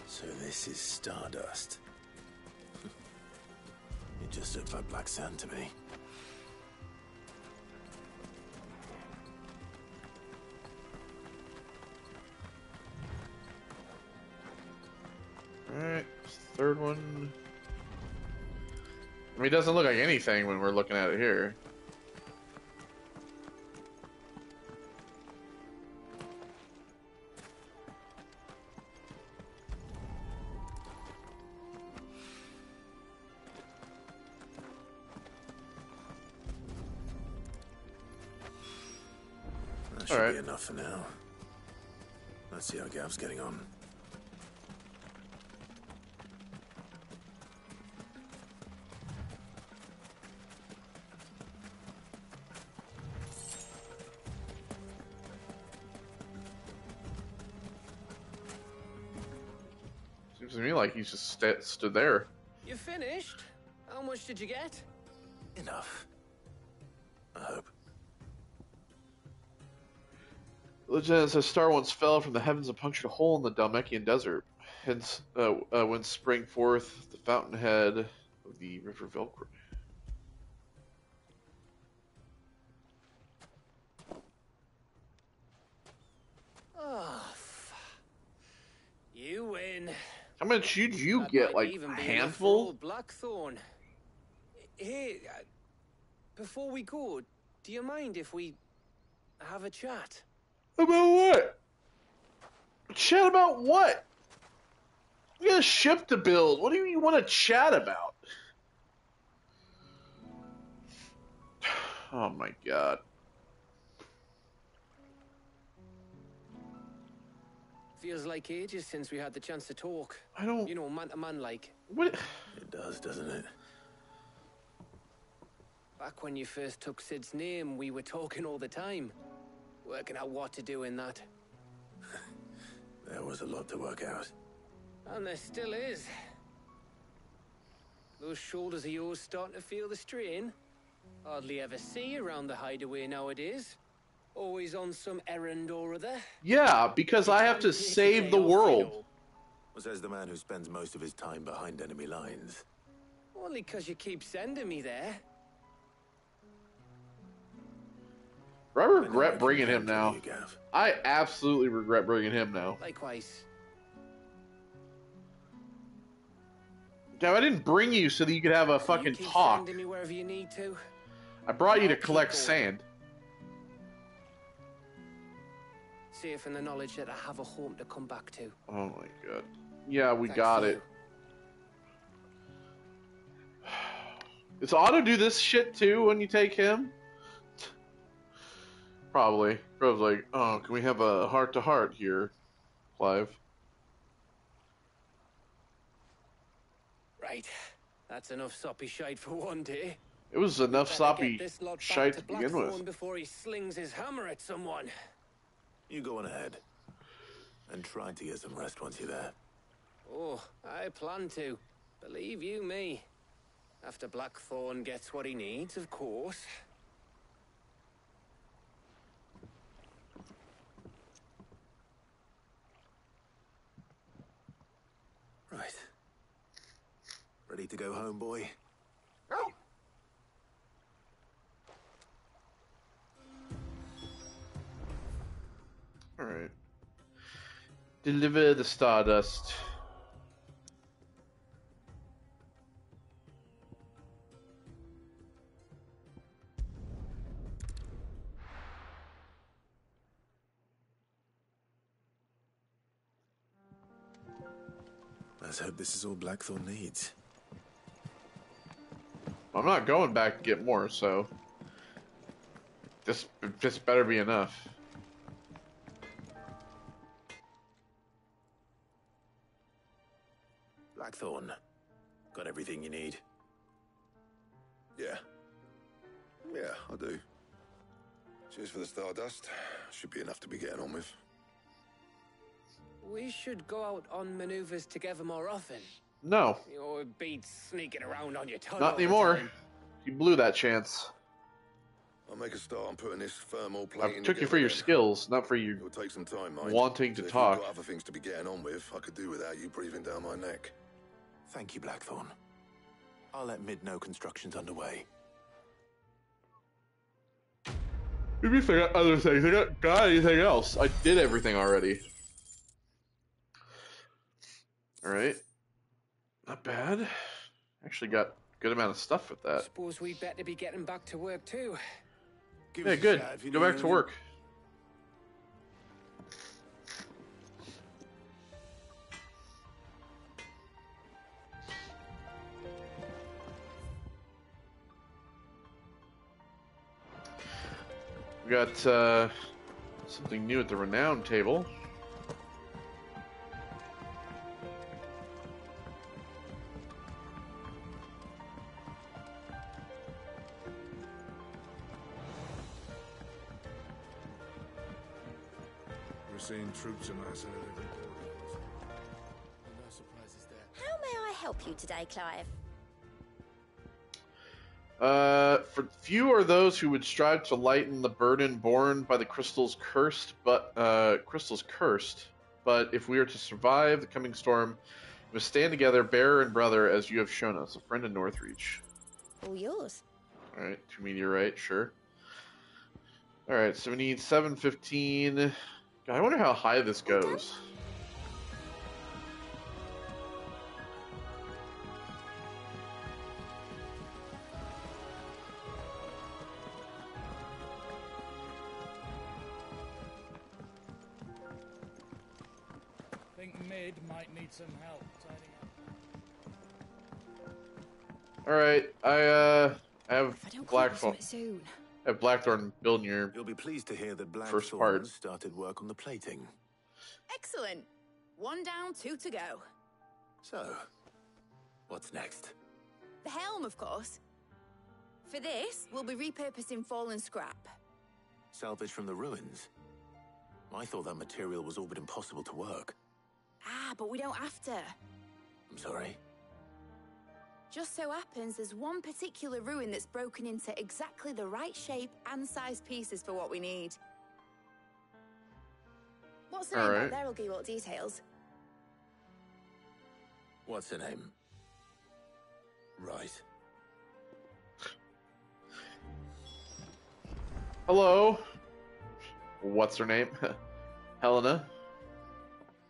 So this is Stardust. It just looks like black sand to me. Alright, third one. I mean, it doesn't look like anything when we're looking at it here. That should be enough for now. Let's see how Gav's getting on. Seems to me like he's just stood there. You finished? How much did you get? Enough. I hope. Legend says star once fell from the heavens and punctured a hole in the Dalmekian desert. Hence, when sprang forth the fountainhead of the river Velcro. Oh, you win. How much did you That get? might Like even a be enough for handful? old Blackthorn. Hey, before we go, do you mind if we have a chat? About what? Chat about what? We got a ship to build. What do you want to chat about? Oh my god. Feels like ages since we had the chance to talk. I don't... You know, man to man like. What? It does, doesn't it? Back when you first took Sid's name, we were talking all the time. Working out what to do in that. There was a lot to work out. And there still is. Those shoulders of yours starting to feel the strain. Hardly ever see you around the hideaway nowadays. Always on some errand or other. Yeah, because I have to save the world. Says the man who spends most of his time behind enemy lines. Only because you keep sending me there. I regret bringing him now. I absolutely regret bringing him now. Likewise. Gav, I didn't bring you so that you could have a fucking Keep talk. sending me wherever you need to. I brought you to collect sand. Safe in the knowledge that I have a home to come back to. Oh my god. Yeah, we Thanks got to it. Does Otto do this shit too when you take him? Probably. Probably like, oh, can we have a heart-to-heart here, Clive? Right. That's enough soppy shite for one day. It was enough Better soppy get this lot back shite to to begin Blackthorn with. before he slings his hammer at someone. You go on ahead. And try to get some rest once you're there. Oh, I plan to. Believe you me. After Blackthorn gets what he needs, of course. Right. Ready to go home, boy? Alright. Deliver the stardust. Let's hope this is all Blackthorn needs. I'm not going back to get more, so this better be enough. Blackthorn, got everything you need? Yeah. Yeah, I do. Cheers for the stardust. Should be enough to be getting on with. We should go out on maneuvers together more often. No. Or beat sneaking around on your tongue. Not anymore. You blew that chance. I'll make a start on putting this thermal I plating took you for your skills, not for your It'll take some time, mind. wanting to So if talk. you've got other things to be getting on with, I could do without you breathing down my neck. Thank you, Blackthorn. I'll let Mid know construction's underway. Maybe if I got other things. I got anything else. I did everything already. Alright. Not bad. Actually got a good amount of stuff with that. Suppose we'd better be getting back to work too. Yeah, good. Go back to work. We got something new at the renown table. We're seeing troops on our side of every border. No surprises there. How may I help you today, Clive? For few are those who would strive to lighten the burden borne by the crystals cursed. But if we are to survive the coming storm, we must stand together, bearer and brother, as you have shown us. A friend in Northreach. All yours. All right, 2 meteorite, sure. All right, so we need 715. God, I wonder how high this goes. I think Mid might need some help tidying up. All right, I have If I don't Blackthorn. come soon. I have Blackthorn building your. You'll be pleased to hear that First Blackthorn part. started work on the plating. Excellent. 1 down, 2 to go. So, what's next? The helm, of course. For this, we'll be repurposing fallen scrap. Salvage from the ruins? I thought that material was all but impossible to work. Ah, but we don't have to. I'm sorry. Just so happens there's one particular ruin that's broken into exactly the right shape and size pieces for what we need. What's the name Alright. out there? I'll give you all details. What's her name? Right. Hello. What's her name? Helena.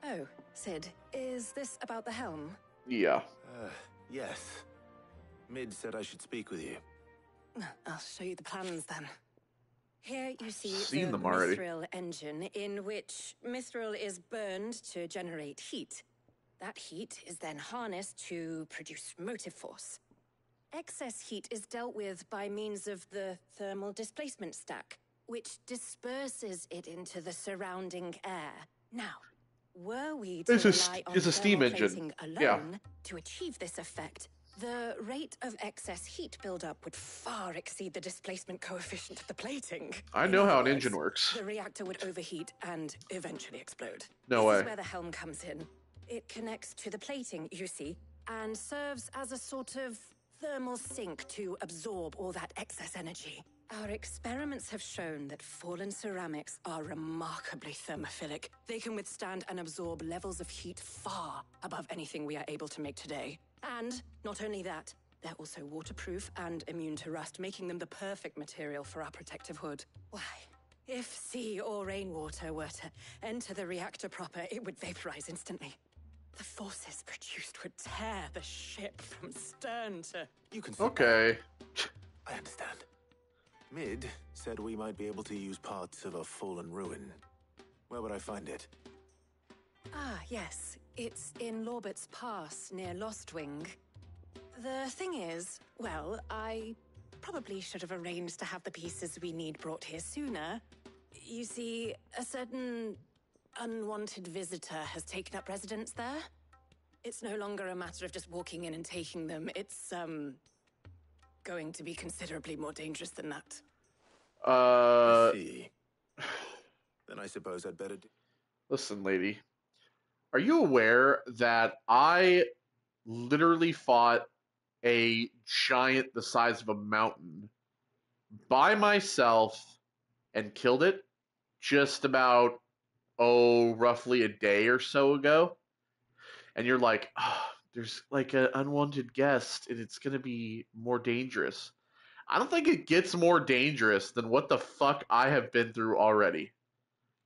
Oh, Sid, is this about the helm? Yeah. Yes. Mid said I should speak with you. I'll show you the plans then. Here you see Seen the them already. Mithril engine, in which Mithril is burned to generate heat. That heat is then harnessed to produce motive force. Excess heat is dealt with by means of the thermal displacement stack, which disperses it into the surrounding air. Now, were we to It's rely on a steam thermal engine. plating Yeah. alone to achieve this effect, the rate of excess heat buildup would far exceed the displacement coefficient of the plating. I In know other how an words, engine works. The reactor would overheat and eventually explode. No This way. is where the helm comes in. It connects to the plating, you see, and serves as a sort of thermal sink to absorb all that excess energy. Our experiments have shown that fallen ceramics are remarkably thermophilic. They can withstand and absorb levels of heat far above anything we are able to make today. And not only that, they're also waterproof and immune to rust, making them the perfect material for our protective hood. Why, if sea or rainwater were to enter the reactor proper, it would vaporize instantly. The forces produced would tear the ship from stern to... You can... Okay. I understand. Mid said we might be able to use parts of a fallen ruin. Where would I find it? Ah, yes. It's in Lorbert's Pass, near Lostwing. The thing is, well, I probably should have arranged to have the pieces we need brought here sooner. You see, a certain unwanted visitor has taken up residence there. It's no longer a matter of just walking in and taking them. It's, going to be considerably more dangerous than that. I see. Then I suppose I'd better do... Listen, lady. Are you aware that I literally fought a giant the size of a mountain by myself and killed it just about, roughly a day or so ago? And you're like, there's like an unwanted guest and it's going to be more dangerous. I don't think it gets more dangerous than what the fuck I have been through already.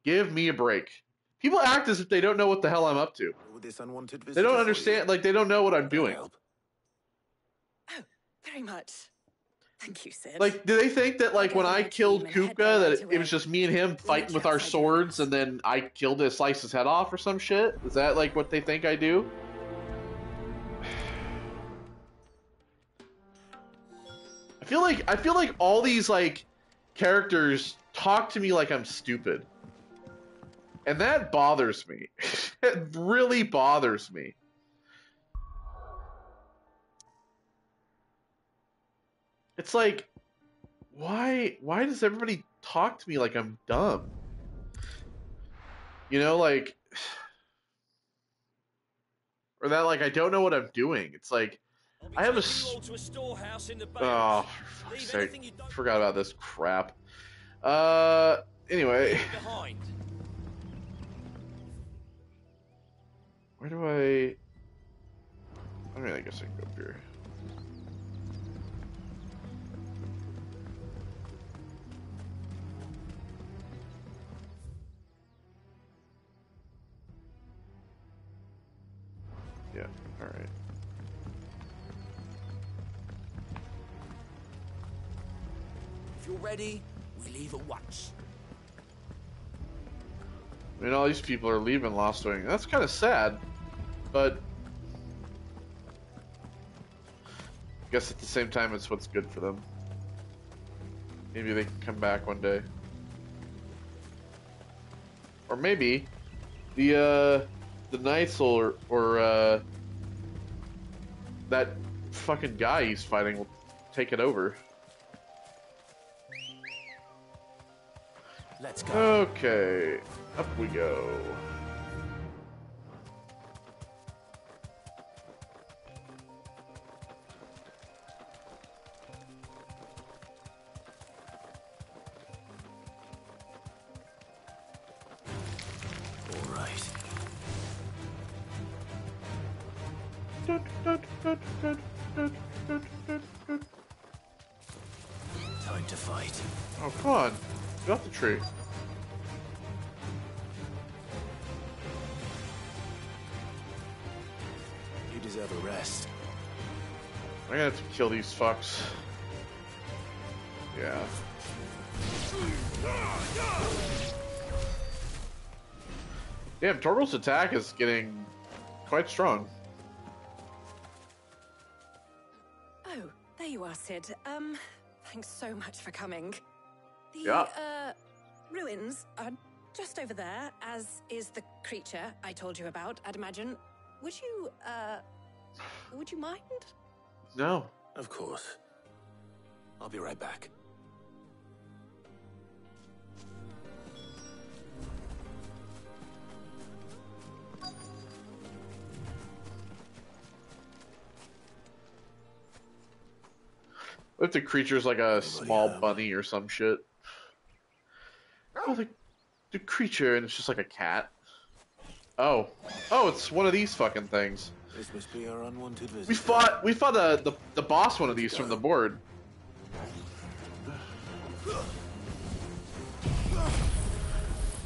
Give me a break. People act as if they don't know what the hell I'm up to. With this unwanted They don't understand, like, they don't know what I'm doing. Oh, very much. Thank you, Sid. Like, do they think that, like, when I killed Kupka, that it was just me and him fighting with our swords, and then I killed him, sliced his head off or some shit? Is that, like, what they think I do? I feel like all these, like, characters talk to me like I'm stupid. And that bothers me. It really bothers me. It's like, why does everybody talk to me like I'm dumb? You know, like, or that, like, I don't know what I'm doing. It's like, I have a... Oh, for fuck's sake. Forgot about this crap. Anyway. Where do I mean, I guess I can go up here. Yeah, alright. If you're ready, we leave at once. I mean, all these people are leaving Lost Wing. That's kind of sad, but I guess at the same time, it's what's good for them. Maybe they can come back one day, or maybe the Knights or that fucking guy he's fighting will take it over. Let's go. Okay, up we go. All right. Time to fight. Oh, come on. Get off the tree. You deserve a rest. I'm gonna have to kill these fucks. Yeah. Damn, Torgal's attack is getting quite strong. Oh, there you are, Sid. Thanks so much for coming. Yeah. Ruins are just over there, as is the creature I told you about, I'd imagine. Would you mind? No. Of course. I'll be right back. What if the creature's like a small bunny or some shit? Oh, the creature, and it's just like a cat. Oh, it's one of these fucking things. This must be our unwanted visitor. We fought the boss one of these from the board.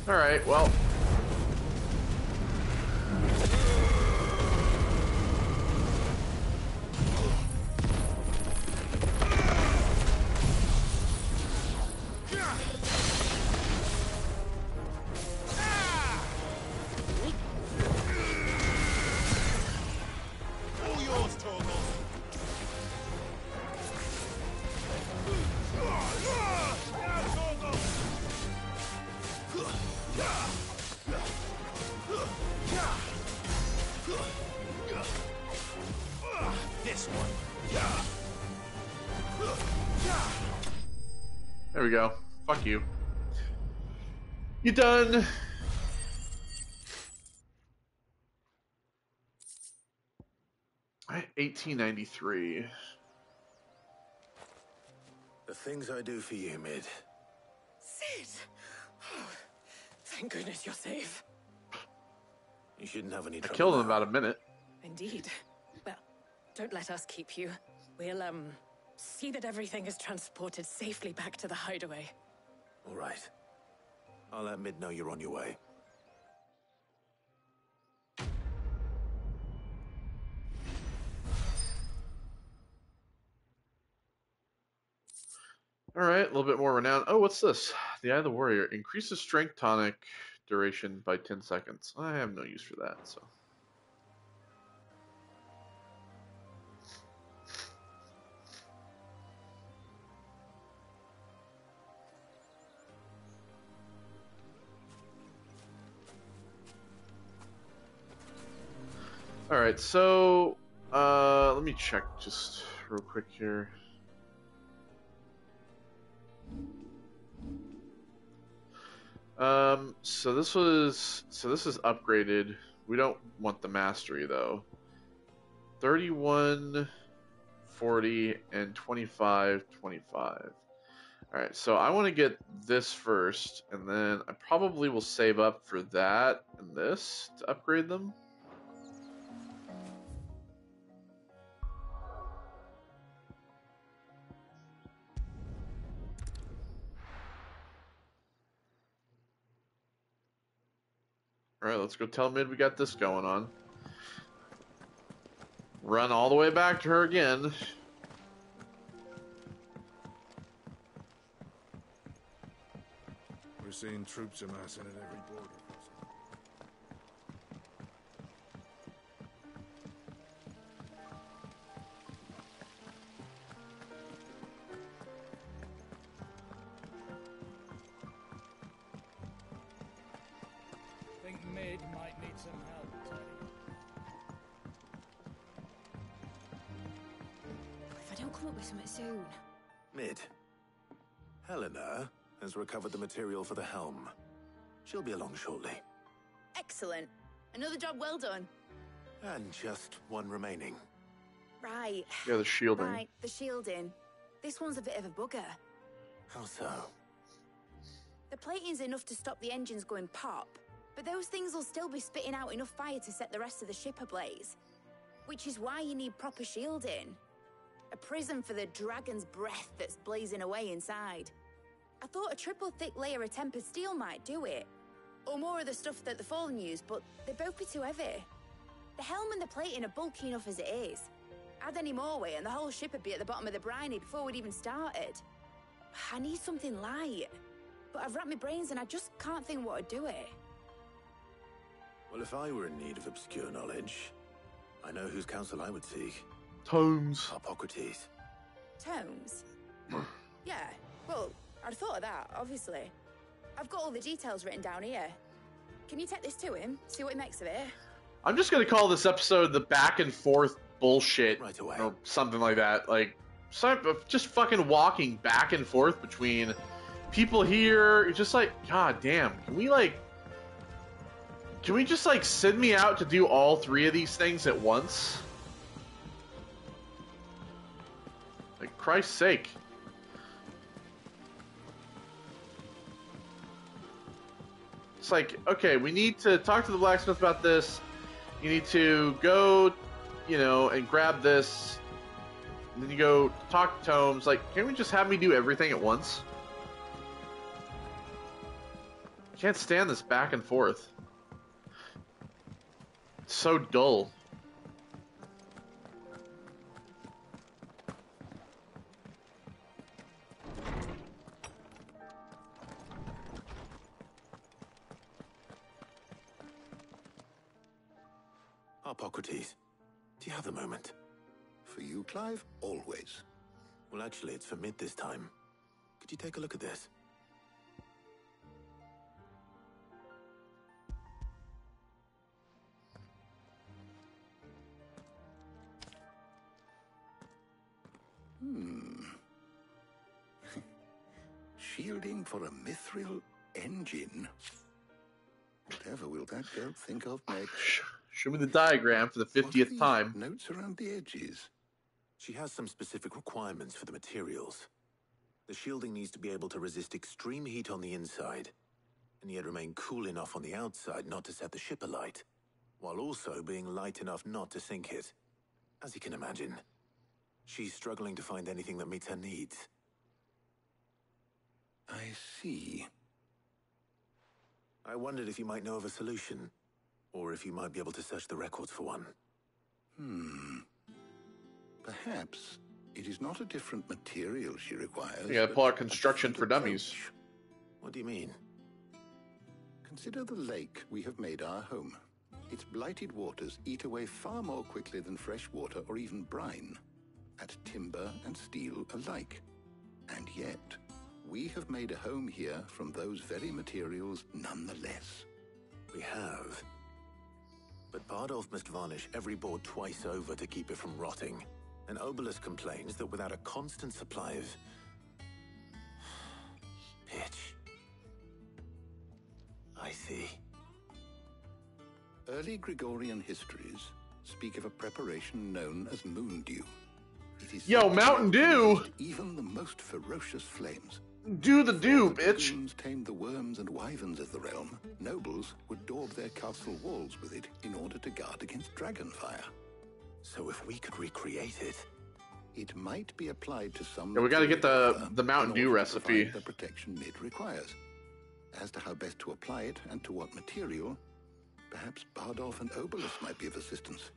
All right, well. There we go. Fuck you. You done. Alright, 1893. The things I do for you, Mid. Sid! Oh, thank goodness you're safe. You shouldn't have any trouble. I killed him in about a minute. Indeed. Well, don't let us keep you. We'll, see that everything is transported safely back to the hideaway. All right. I'll let Mid know you're on your way. Alright, a little bit more renown. Oh, what's this? The Eye of the Warrior. Increases strength tonic duration by 10 seconds. I have no use for that, so. Alright, so let me check just real quick here. So this is upgraded. We don't want the mastery though. 31, 40, and 25, 25. Alright, so I want to get this first, and then I probably will save up for that and this to upgrade them. Alright, let's go tell Mid we got this going on. Run all the way back to her again. We're seeing troops amassing at every border. Think Mid might need some help, Teddy. If I don't come up with something soon. Mid. Helena has recovered the material for the helm. She'll be along shortly. Excellent. Another job well done. And just one remaining. Right. Yeah, the shielding. Right, the shielding. This one's a bit of a bugger. How so? The plating's enough to stop the engines going pop, but those things will still be spitting out enough fire to set the rest of the ship ablaze. Which is why you need proper shielding. A prison for the dragon's breath that's blazing away inside. I thought a triple thick layer of tempered steel might do it. Or more of the stuff that the Fallen use, but they'd both be too heavy. The helm and the plating are bulky enough as it is. Add any more weight and the whole ship would be at the bottom of the briny before we'd even started. I need something light. But I've racked my brains and I just can't think what would do it. Well, if I were in need of obscure knowledge, I know whose counsel I would seek. Tomes. Hippocrates. Tomes? Yeah, well, I'd thought of that, obviously. I've got all the details written down here. Can you take this to him, see what he makes of it? I'm just gonna call this episode the back and forth bullshit, right away. Or something like that. Like, just fucking walking back and forth between people here. It's just like, god damn, can we just like send me out to do all three of these things at once? Like, Christ's sake. It's like, okay, we need to talk to the blacksmith about this. You need to go, you know, and grab this. And then you go talk to Tomes. Like, can't we just have me do everything at once? I can't stand this back and forth. It's so dull. Hippocrates, do you have a moment? For you, Clive, always. Well, actually, it's for mid this time. Could you take a look at this? Shielding for a mithril engine. Whatever will that girl think of next? Show me the diagram for the 50th time. Notes around the edges. She has some specific requirements for the materials. The shielding needs to be able to resist extreme heat on the inside, and yet remain cool enough on the outside not to set the ship alight, while also being light enough not to sink it. As you can imagine, she's struggling to find anything that meets her needs. I see. I wondered if you might know of a solution, or if you might be able to search the records for one. Perhaps it is not a different material she requires. You gotta pull out construction for dummies. What do you mean? Consider the lake we have made our home. Its blighted waters eat away far more quickly than fresh water or even brine, at timber and steel alike. And yet, we have made a home here from those very materials nonetheless. We have. But Bardolph must varnish every board twice over to keep it from rotting. And Obelisk complains that without a constant supply of pitch. I see. Early Gregorian histories speak of a preparation known as moon dew. It is Yo, Mountain Dew! Even the most ferocious flames. Do the dew, bitch! Dragoons tamed the worms and wyverns of the realm. Nobles would daub their castle walls with it in order to guard against dragonfire. So if we could recreate it, it might be applied to some. Yeah, we gotta get the Mountain Dew recipe. The protection mid requires. As to how best to apply it and to what material, perhaps Bardolph and Obelisk might be of assistance.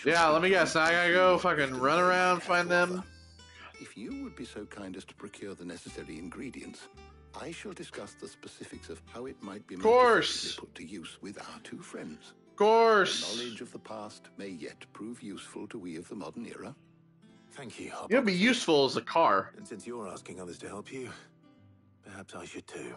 Yeah, let me guess. Now I gotta go fucking run around, find them. If you would be so kind as to procure the necessary ingredients, I shall discuss the specifics of how it might be put to use with our two friends. Of course. Knowledge of the past may yet prove useful to we of the modern era. Thank you, It would be useful as a car. And since you're asking others to help you, perhaps I should too.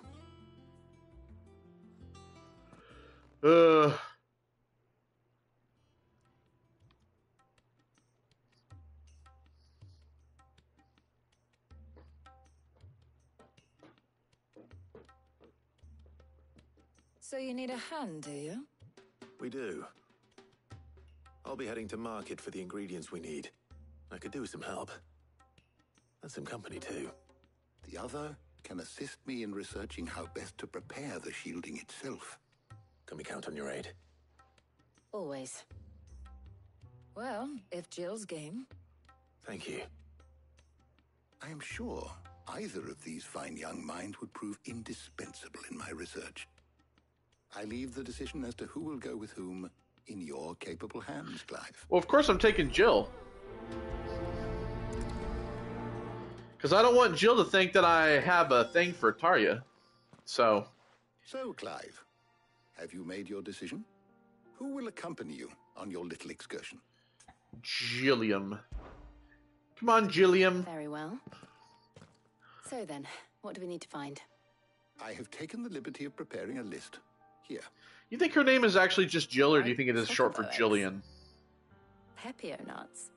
So you need a hand, do you? We do. I'll be heading to market for the ingredients we need. I could do with some help. And some company too. The other can assist me in researching how best to prepare the shielding itself. Can we count on your aid? Always. Well, if Jill's game. Thank you. I am sure either of these fine young minds would prove indispensable in my research. I leave the decision as to who will go with whom in your capable hands, Clive. Well, of course I'm taking Jill. Because I don't want Jill to think that I have a thing for Tarja. So, Clive, have you made your decision? Who will accompany you on your little excursion? Gilliam. Come on, Gilliam. Very well. So then, what do we need to find? I have taken the liberty of preparing a list. Here. You think her name is actually just Jill, or do you think it is short for Jillian? Pepio nuts.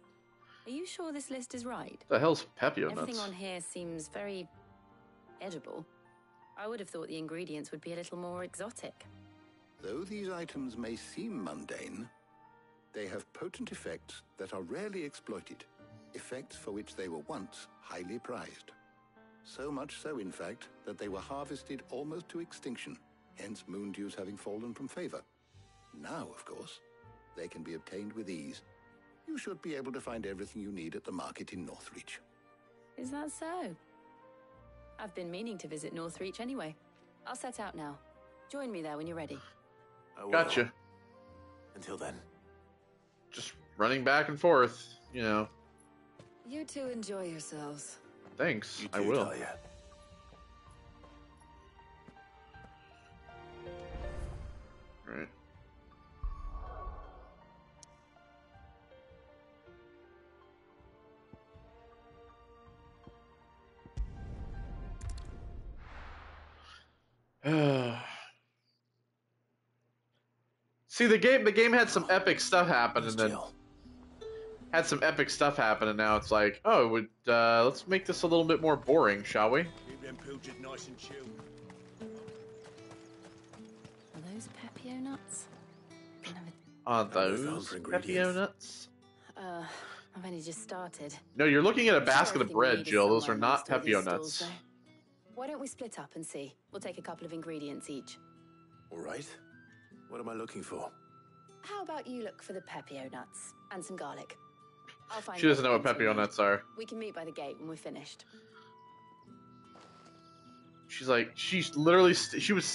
Are you sure this list is right? The hell's Pepio nuts? Everything on here seems very edible. I would have thought the ingredients would be a little more exotic. Though these items may seem mundane, they have potent effects that are rarely exploited, effects for which they were once highly prized. So much so, in fact, that they were harvested almost to extinction, hence moon dews having fallen from favor. Now, of course, they can be obtained with ease. You should be able to find everything you need at the market in Northreach. Is that so? I've been meaning to visit Northreach anyway. I'll set out now. Join me there when you're ready. Gotcha. Until then. Just running back and forth, you know. You two enjoy yourselves. Thanks, You I too, will. Talia. Right. See, the game had some epic stuff happen, and then had some epic stuff happen, and now it's like, oh, let's make this a little bit more boring, shall we? Keep them pilchard nice and chilled. Are those Pepio nuts? Are those Pepio nuts? I've only just started. No, you're looking at a basket of everything we bread, need is Jill. Those are somewhere not amongst all these Pepio stalls, nuts. though. Why don't we split up and see? We'll take a couple of ingredients each. All right. What am I looking for? How about you look for the Pepio nuts and some garlic? I'll find She doesn't know what everything Pepio we need. nuts are. We can meet by the gate when we're finished. She's like, she was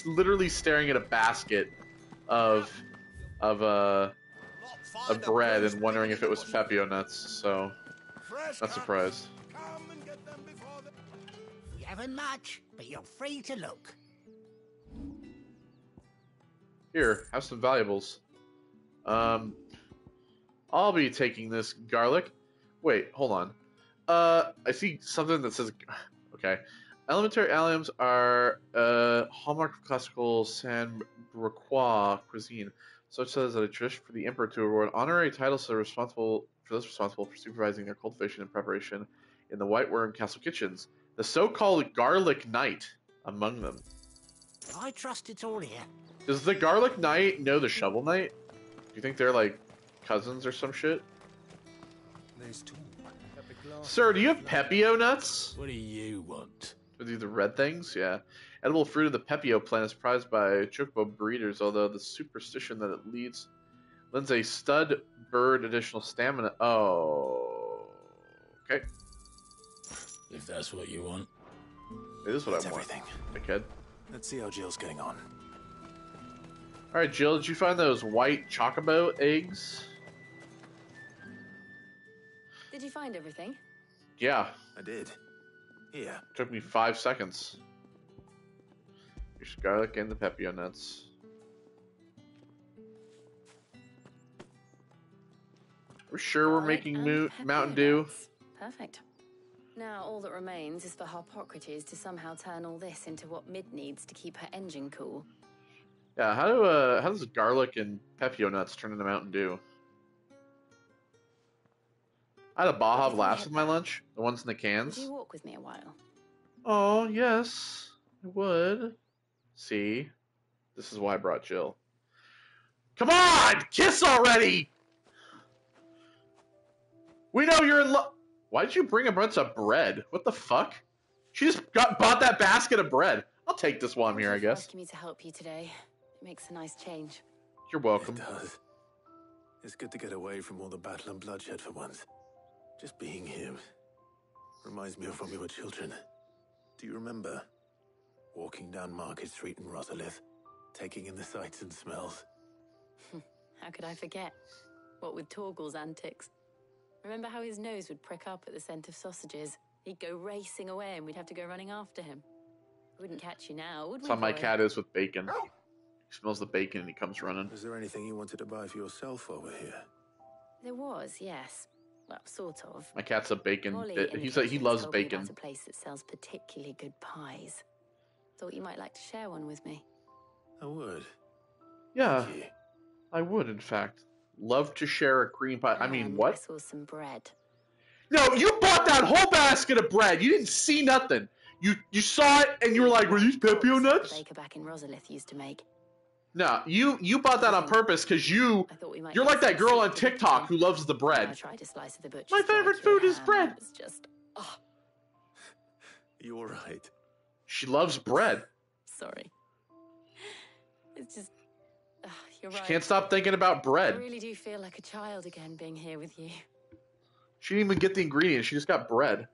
literally staring at a basket of bread and wondering if it was Pepio nuts. So, not surprised. You haven't much, but you're free to look. Here, have some valuables. I'll be taking this garlic. Wait, hold on. I see something that says, okay. Elementary alliums are hallmark of classical San-Broquois cuisine, such as a tradition for the emperor to award honorary titles to those responsible for supervising their cultivation and preparation in the White Worm Castle kitchens. The so-called Garlic Knight among them. I trust it's all here. Does the Garlic Knight know the Shovel Knight? Do you think they're like cousins or some shit? Sir, do you have Pepio nuts? What do you want? Are these the red things? Yeah. Edible fruit of the Pepio plant is prized by chocobo breeders, although the superstition that it lends a stud bird additional stamina. Oh. Okay. If that's what you want. It is what That's I want. everything. Dickhead. Let's see how Jill's getting on. Alright, Jill, did you find those white chocobo eggs? Did you find everything? Yeah. I did. Here. Took me 5 seconds. Here's garlic and the Pepio nuts. We're sure we're making Mountain Dew. Perfect. Now all that remains is for Harpocrates to somehow turn all this into what Mid needs to keep her engine cool. Yeah, how does garlic and Pepio nuts turn into Mountain Dew? I had a Baja Blast with my lunch, the ones in the Would cans. you walk with me a while? Oh, yes, I would. See? This is why I brought Jill. Come on! Kiss already! We know you're in love. Why did you bring a bunch of bread? What the fuck? She just bought that basket of bread. I'll take this while I'm here, I guess. Asking me to help you today. It makes a nice change. You're welcome. It does. It's good to get away from all the battle and bloodshed for once. Just being here reminds me of when we were children. Do you remember walking down Market Street in Rosalith, taking in the sights and smells? How could I forget? What with Torgal's antics. Remember how his nose would prick up at the scent of sausages? He'd go racing away and we'd have to go running after him. We wouldn't catch you now, would we? That's how my boy? cat is with bacon. He smells the bacon and he comes running. Was there anything you wanted to buy for yourself while we're here? There was, yes. Well, sort of. My cat's a bacon. Molly He loves told me bacon. about a place that sells particularly good pies. Thought you might like to share one with me. I would. Yeah, I would, in fact. Love to share a cream pie. I mean, And what? I saw some bread. No, you bought that whole basket of bread. You didn't see nothing. You saw it and you were like, were these Pepio The nuts? baker back in Rosalith used to make. No, you bought that on purpose because you're like that girl on TikTok who loves the bread. I tried a slice of the butcher's My favorite food is bread. It's just, oh, You're right. She loves bread. sorry. It's just, you're She right. can't stop thinking about I bread. really do feel like a child again being here with you. She didn't even get the ingredients. She just got bread.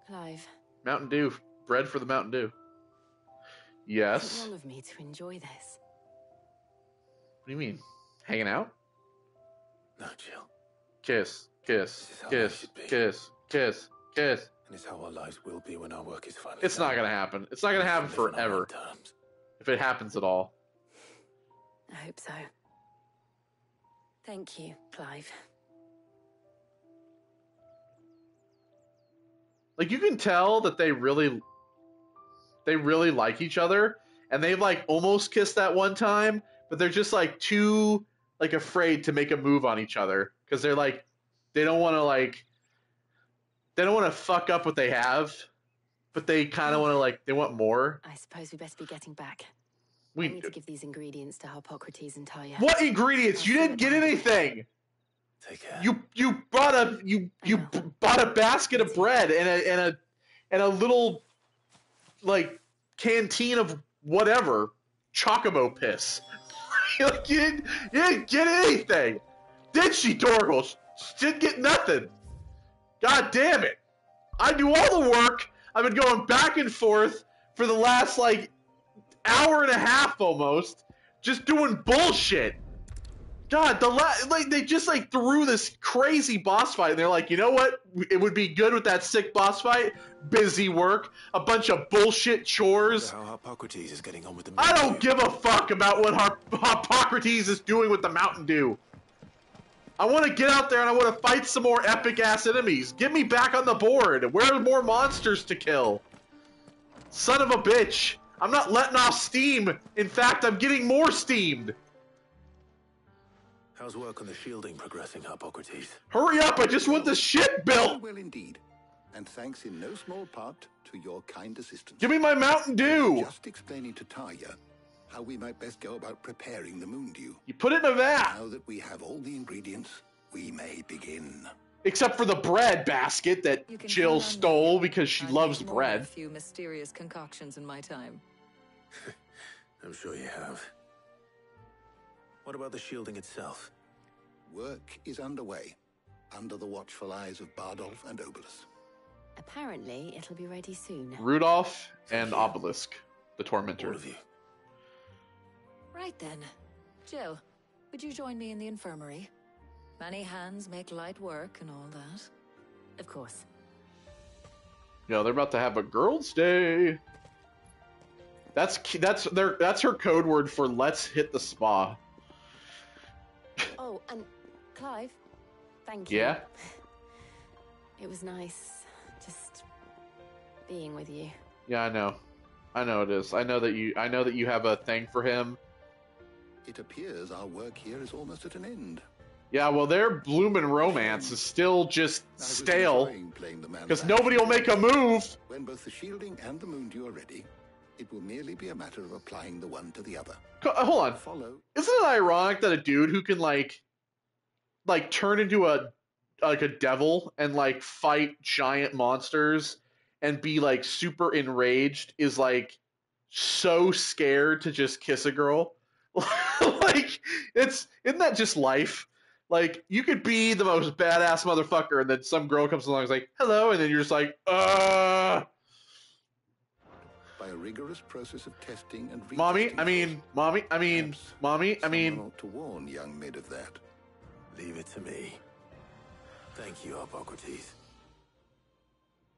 Clive, Mountain Dew. Bread for the Mountain Dew. Yes. it's wrong of me to enjoy this. What do you mean? Hanging out? No, Jill. Kiss. Kiss. This is how Kiss. life should be. Kiss. Kiss. Kiss. And it's how our lives will be when our work is finally It's done. not gonna happen. It's not gonna happen We can live on our forever. own terms. If it happens at all. I hope so. Thank you, Clive. Like, you can tell that they really like each other, and they've like almost kissed that one time, but they're just like too like afraid to make a move on each other because they're like they don't want to fuck up what they have, but they kind of want to like they want more. I suppose we best be getting back. We I need to give these ingredients to Hippocrates and Talia. What ingredients? You didn't get anything. Take care. You bought a basket of bread and a little like canteen of whatever chocobo piss. Like, you didn't get anything, did she, Torgal? She didn't get nothing. God damn it! I do all the work. I've been going back and forth for the last like hour and a half almost, just doing bullshit. God, they just like threw this crazy boss fight, and they're like, you know what? It would be good with that sick boss fight. Busy work, a bunch of bullshit chores. How Hippocrates is getting on with the. I don't give a fuck about what Hippocrates is doing with the Mountain Dew. I want to get out there and I want to fight some more epic ass enemies. Get me back on the board. Where are more monsters to kill? Son of a bitch! I'm not letting off steam. In fact, I'm getting more steamed. How's work on the shielding progressing, Hippocrates? Hurry up! I just want the ship built! Well, indeed. And thanks in no small part to your kind assistance. Give me my Mountain Dew! Just explaining to Talia how we might best go about preparing the moon dew. You put it in a vat! Now that we have all the ingredients, we may begin. Except for the bread basket that Jill stole because she loves bread. A few mysterious concoctions in my time. I'm sure you have. What about the shielding itself? Work is underway, under the watchful eyes of Bardolph and Obelus. Apparently, it'll be ready soon. Rudolph and Obelisk, the Tormentor. All of you. Right then. Jill, would you join me in the infirmary? Many hands make light work and all that. Of course. Yeah, they're about to have a girls' day. That's her code word for let's hit the spa. Oh, and Clive, thank you. Yeah? It was nice just being with you. Yeah, I know. I know it is. I know that you have a thing for him. It appears our work here is almost at an end. Yeah, well, their bloomin' romance is still just stale because nobody will make a move. When both the shielding and the moon dew are ready, it will merely be a matter of applying the one to the other. Hold on. Isn't it ironic that a dude who can like turn into a devil and like fight giant monsters and be like super enraged is like so scared to just kiss a girl? Like, isn't that just life? Like, you could be the most badass motherfucker, and then some girl comes along and is like, hello, and then you're just like, By a rigorous process of testing and Mommy, retesting I mean, someone ought to warn young Mid of that. Leave it to me. Thank you, Hippocrates.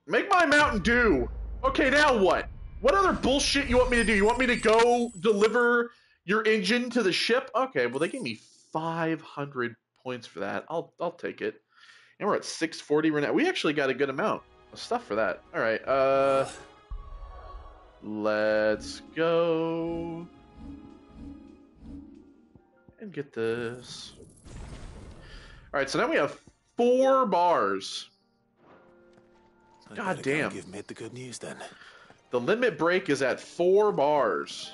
make my Mountain Dew. Okay, now what? What other bullshit you want me to do? You want me to go deliver your engine to the ship? Okay, well, they gave me 500 points for that. I'll take it. And we're at 640 right now. We actually got a good amount of stuff for that. All right, let's go and get this. All right, so now we have 4 bars. God damn. Give Mid the good news then. The limit break is at 4 bars.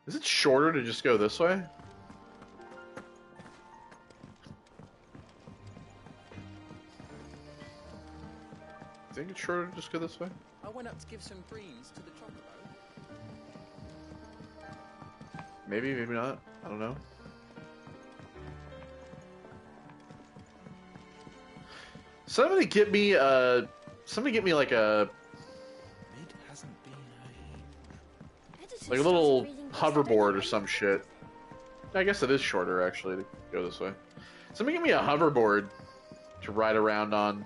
Is it shorter to just go this way? I think it's shorter to just go this way. I went up to give some greens to the chocobo. Maybe, maybe not. I don't know. Somebody get me like a little hoverboard or some shit. I guess it is shorter actually to go this way. Somebody get me a hoverboard to ride around on.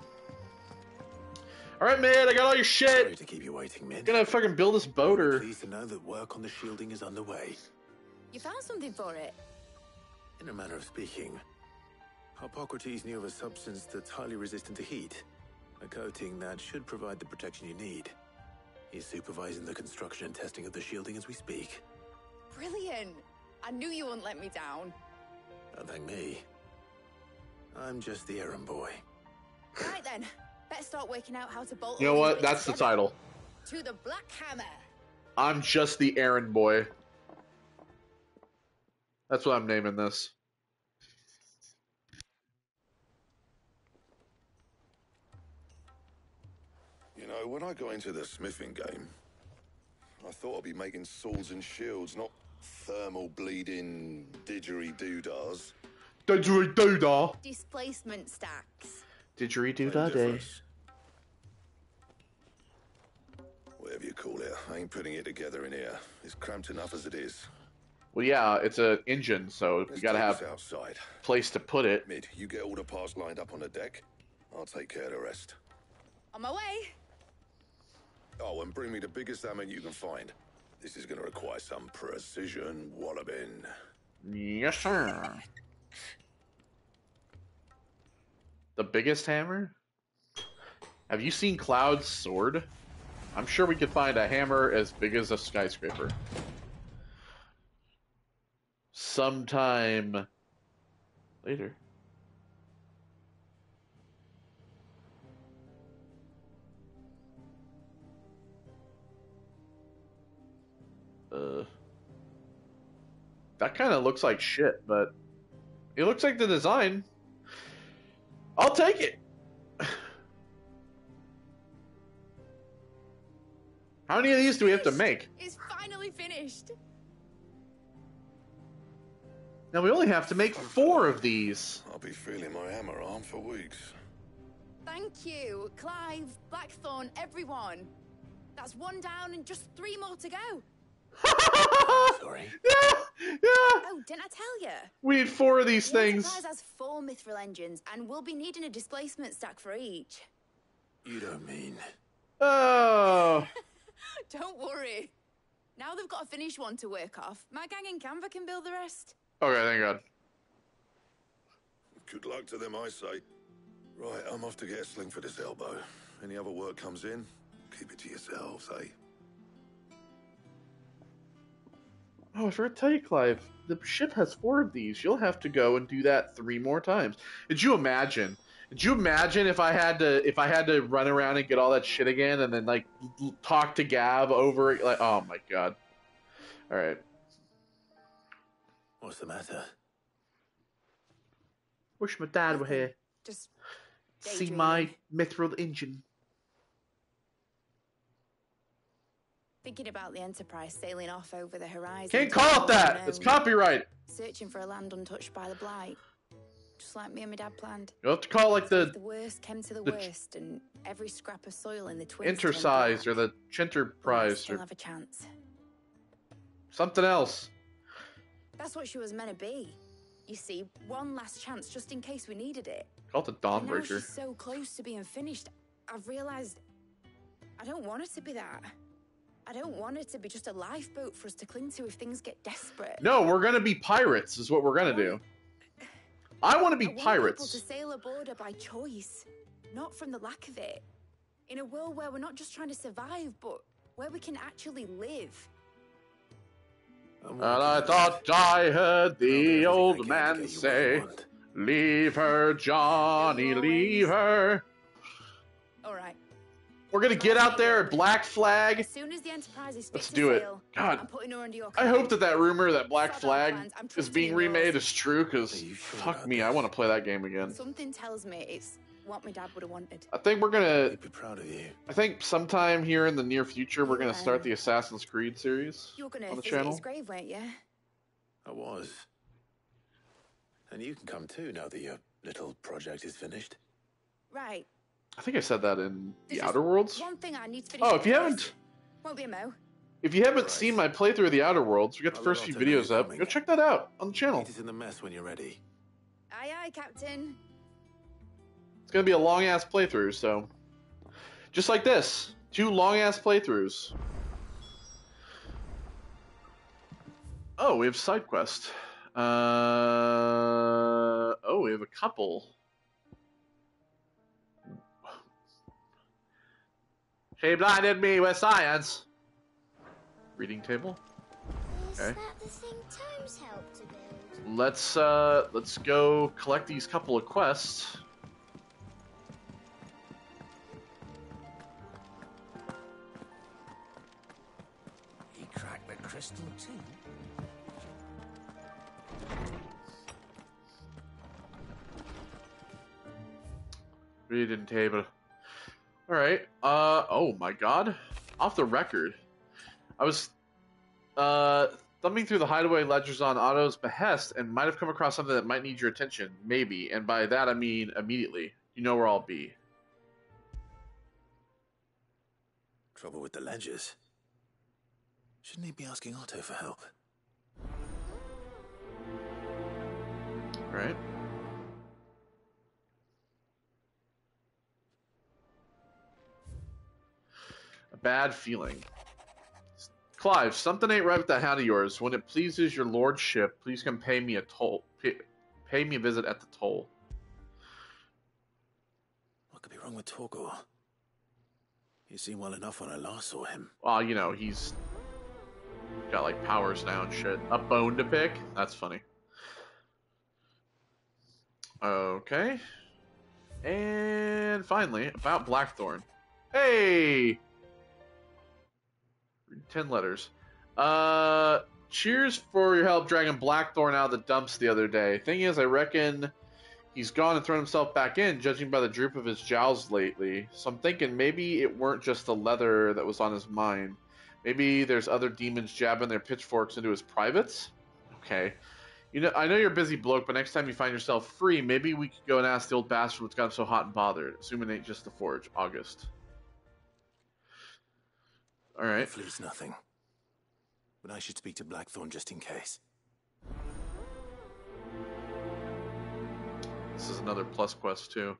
All right, man, I got all your shit. Sorry to keep you waiting, Mid. Gonna fucking build this boat or. Pleased to know that work on the shielding is underway. You found something for it? In a manner of speaking, Hippocrates knew of a substance that's highly resistant to heat, a coating that should provide the protection you need. He's supervising the construction and testing of the shielding as we speak. Brilliant! I knew you wouldn't let me down. Don't thank me. I'm just the errand boy. Right then, better start working out how to bolt. You know what? That's the title. To the Black Hammer. I'm just the errand boy. That's what I'm naming this. You know, when I got into the smithing game, I thought I'd be making swords and shields, not thermal bleeding didgeridoo-dahs. Didgeridoo-dah. Displacement stacks. Didgeridoo-dah day. Whatever you call it, I ain't putting it together in here. It's cramped enough as it is. Well, yeah, it's an engine, so you gotta have outside. Place to put it. Mid, you get all the parts lined up on the deck. I'll take care of the rest. On my way. Oh, and bring me the biggest hammer you can find. This is going to require some precision walloping. Yes, sir. The biggest hammer? Have you seen Cloud's sword? I'm sure we could find a hammer as big as a skyscraper. Sometime later. That kind of looks like shit, but it looks like the design. I'll take it. How many of these do we have to make? It's finally finished. Now we only have to make 4 of these. I'll be feeling my hammer arm for weeks. Thank you, Clive, Blackthorn, everyone. That's 1 down and just 3 more to go. Sorry. Yeah. Oh, didn't I tell you? We need 4 of these things. The Enterprise has 4 mithril engines, and we'll be needing a displacement stack for each. You don't mean... Oh. Don't worry. Now they've got a finished one to work off. My gang in Canva can build the rest. Okay, thank God. Good luck to them, I say. Right, I'm off to get a sling for this elbow. Any other work comes in, keep it to yourselves, eh? Oh, I forgot to tell you, Clive. The ship has 4 of these. You'll have to go and do that 3 more times. Did you imagine? Did you imagine if I had to run around and get all that shit again and then like talk to Gav over it? Like, oh my God. All right. What's the matter? Wish my dad were here. Just see my mithril engine. Thinking about the Enterprise sailing off over the horizon. Can't call it that. It's copyright. Searching for a land untouched by the blight, just like me and my dad planned. You'll have to call it like the worst came to the worst, and every scrap of soil in the twins. Intersize or the Chinterprise still or have a chance. Something else. That's what she was meant to be. You see, one last chance just in case we needed it. Call it the And now Dawnbreaker. she's so close to being finished. I've realized I don't want it to be that. I don't want it to be just a lifeboat for us to cling to if things get desperate. No, we're gonna be pirates. Is what we're gonna do. I want to be I want pirates. people to sail aboard her by choice, not from the lack of it. In a world where we're not just trying to survive, but where we can actually live. And I thought I heard the old man say, "Leave her, Johnny, leave her." All right. We're gonna get out there at Black Flag. As soon as the Enterprise is fit Let's to do it. sail, God, I'm putting her under your I command. hope that rumor that Black Sod our Flag plans, I'm is trusting being in remade yours. is true, because fuck me, I want to play that game again. Something tells me it's what my dad would have wanted. I think we're gonna. Be proud of you. I think sometime here in the near future we're gonna start the Assassin's Creed series You were gonna on the visit channel. his grave, weren't you? I was. And you can come too now that your little project is finished. Right. I think I said that in There's the just Outer Worlds. one thing I need to finish. Oh, if you haven't, won't be a mo. if you haven't seen my playthrough of the Outer Worlds, we got the I'll first let few Otto know videos you're up. coming. Go check that out on the channel. Meet us in the mess when you're ready. Aye, aye, Captain. It's gonna be a long ass playthrough, so just like this, 2 long ass playthroughs. Oh, we have side quest. Oh, we have a couple. She blinded me with science. Reading table. Is Okay. that the thing Tomes helped to build? Let's go collect these couple of quests. He cracked the crystal too. Reading table. Alright. Oh my god. Off the record. I was thumbing through the hideaway ledgers on Otto's behest and might have come across something that might need your attention. Maybe. And by that I mean immediately. You know where I'll be. Trouble with the ledgers. Shouldn't he be asking Otto for help? Alright. A bad feeling. Clive, something ain't right with that hound of yours. When it pleases your lordship, please come pay me a toll. Pay me a visit at the toll. What could be wrong with Torgor? He seemed well enough when I last saw him. Well, you know, he's got like powers now and shit. A bone to pick? That's funny. Okay. And finally, about Blackthorn. Hey! 10 letters. Cheers for your help dragging Blackthorn out of the dumps the other day. Thing is, I reckon he's gone and thrown himself back in, judging by the droop of his jowls lately. So I'm thinking maybe it weren't just the leather that was on his mind. Maybe there's other demons jabbing their pitchforks into his privates? Okay. You know, I know you're a busy bloke, but next time you find yourself free, maybe we could go and ask the old bastard what's got him so hot and bothered. Assuming it ain't just the forge. August. Alright. Hopefully it's nothing. But I should speak to Blackthorn just in case. This is another plus quest too.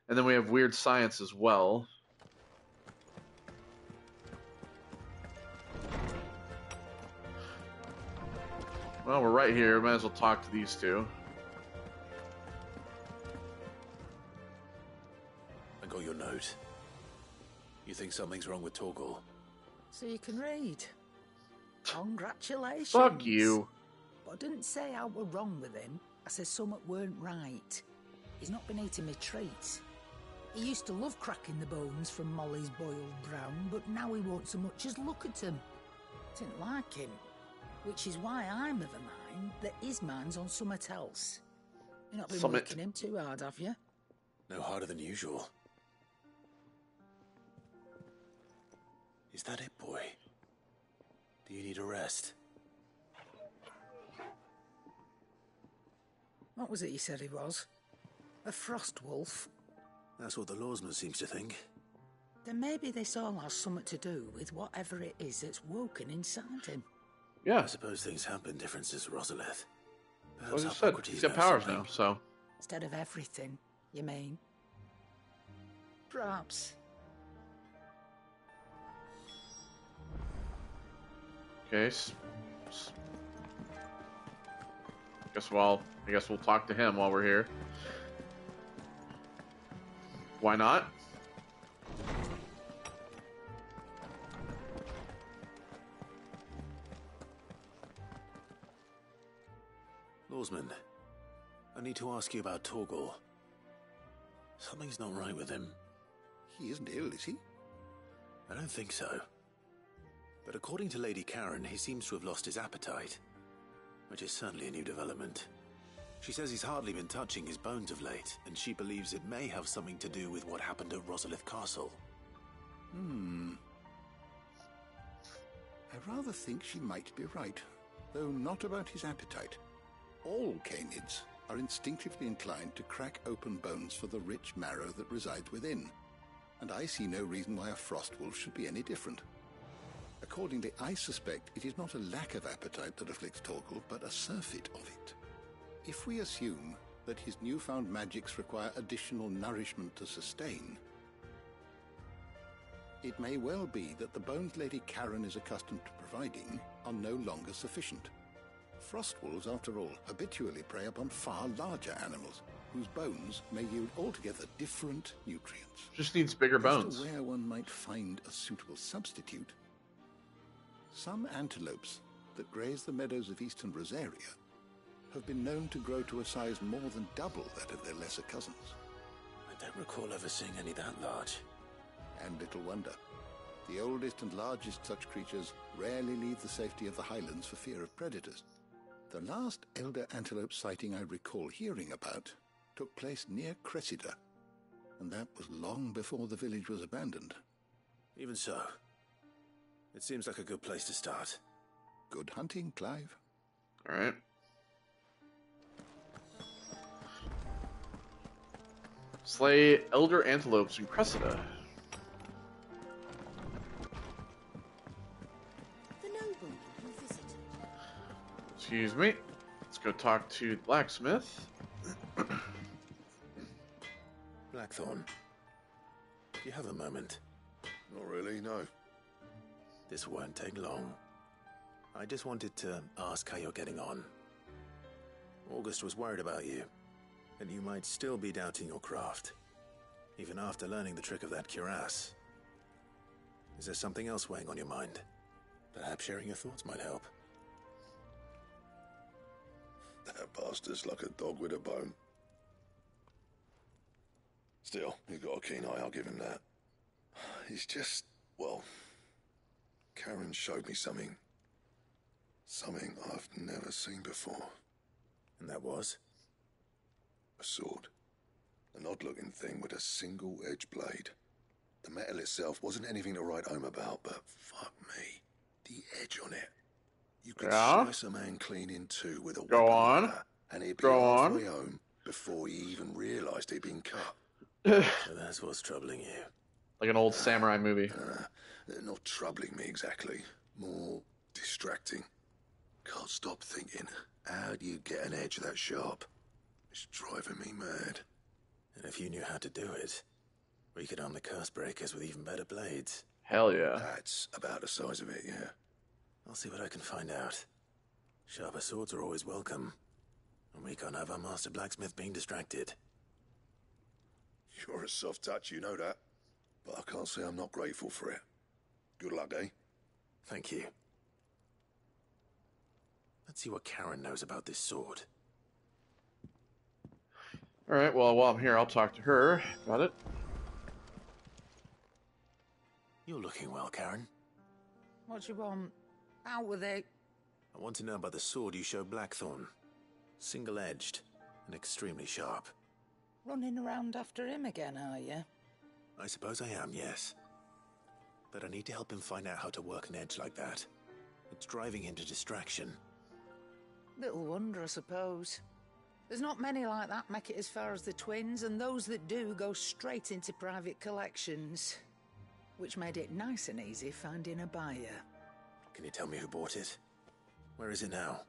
And then we have weird science as well. Well, we're right here. Might as well talk to these two. I got your note. You think something's wrong with Torgor? So you can read. Congratulations. Fuck you. But I didn't say I were wrong with him. I said something weren't right. He's not been eating me treats. He used to love cracking the bones from Molly's boiled brown, but now he won't so much as look at him. Didn't like him. Which is why I'm of a mind that his mind's on something else. You've not been working him too hard, have you? No harder than usual. Is that it, boy? Do you need a rest? What was it you said he was? A frost wolf? That's what the lawsman seems to think. Then maybe this all has something to do with whatever it is that's woken inside him. Yeah. I suppose things have been different since Rosalith. As I said, he's got powers now, so. Instead of everything, you mean? Perhaps. Okay. I guess we'll talk to him while we're here. Why not? Lawsman, I need to ask you about Torgor. Something's not right with him. He isn't ill, is he? I don't think so. But according to Lady Karen, he seems to have lost his appetite, which is certainly a new development. She says he's hardly been touching his bones of late, and she believes it may have something to do with what happened at Rosalith Castle. I rather think she might be right, though not about his appetite. All canids are instinctively inclined to crack open bones for the rich marrow that resides within, and I see no reason why a frostwolf should be any different. Accordingly, I suspect it is not a lack of appetite that afflicts Torgal, but a surfeit of it. If we assume that his newfound magics require additional nourishment to sustain, it may well be that the bones Lady Karen is accustomed to providing are no longer sufficient. Frostwolves, after all, habitually prey upon far larger animals, whose bones may yield altogether different nutrients. Just needs bigger bones. As to where one might find a suitable substitute, some antelopes that graze the meadows of eastern Rosaria have been known to grow to a size more than double that of their lesser cousins. I don't recall ever seeing any that large. And little wonder. The oldest and largest such creatures rarely leave the safety of the highlands for fear of predators. The last elder antelope sighting I recall hearing about took place near Cressida, and that was long before the village was abandoned. Even so, it seems like a good place to start. Good hunting, Clive. All right. Slay elder antelopes in Cressida. The nobleman who visited. Excuse me. Let's go talk to the blacksmith. Blackthorn, do you have a moment? Not really, no. This won't take long. I just wanted to ask how you're getting on. August was worried about you, and you might still be doubting your craft, even after learning the trick of that cuirass. Is there something else weighing on your mind? Perhaps sharing your thoughts might help. That bastard's like a dog with a bone. Still, he's got a keen eye, I'll give him that. He's just, well, Karen showed me something. Something I've never seen before. And that was? A sword. An odd-looking thing with a single-edged blade. The metal itself wasn't anything to write home about, but fuck me, the edge on it. You could slice a man clean in two with a weapon like that, and he'd be halfway home before he even realised he'd been cut. So that's what's troubling you. Like an old samurai movie. Not troubling me exactly. More distracting. Can't stop thinking, how do you get an edge that sharp? It's driving me mad. And if you knew how to do it, we could arm the curse breakers with even better blades. Hell yeah. That's about the size of it, yeah. I'll see what I can find out. Sharper swords are always welcome. And we can't have our master blacksmith being distracted. You're a soft touch, you know that. But I can't say I'm not grateful for it. Good luck, eh? Thank you. Let's see what Karen knows about this sword. Alright, well, while I'm here, I'll talk to her about it. You're looking well, Karen. What do you want? Out with it. I want to know about the sword you showed Blackthorn. Single-edged and extremely sharp. Running around after him again, are you? I suppose I am, yes. But I need to help him find out how to work an edge like that. It's driving him to distraction. Little wonder, I suppose. There's not many like that make it as far as the twins, and those that do go straight into private collections. Which made it nice and easy finding a buyer. Can you tell me who bought it? Where is it now?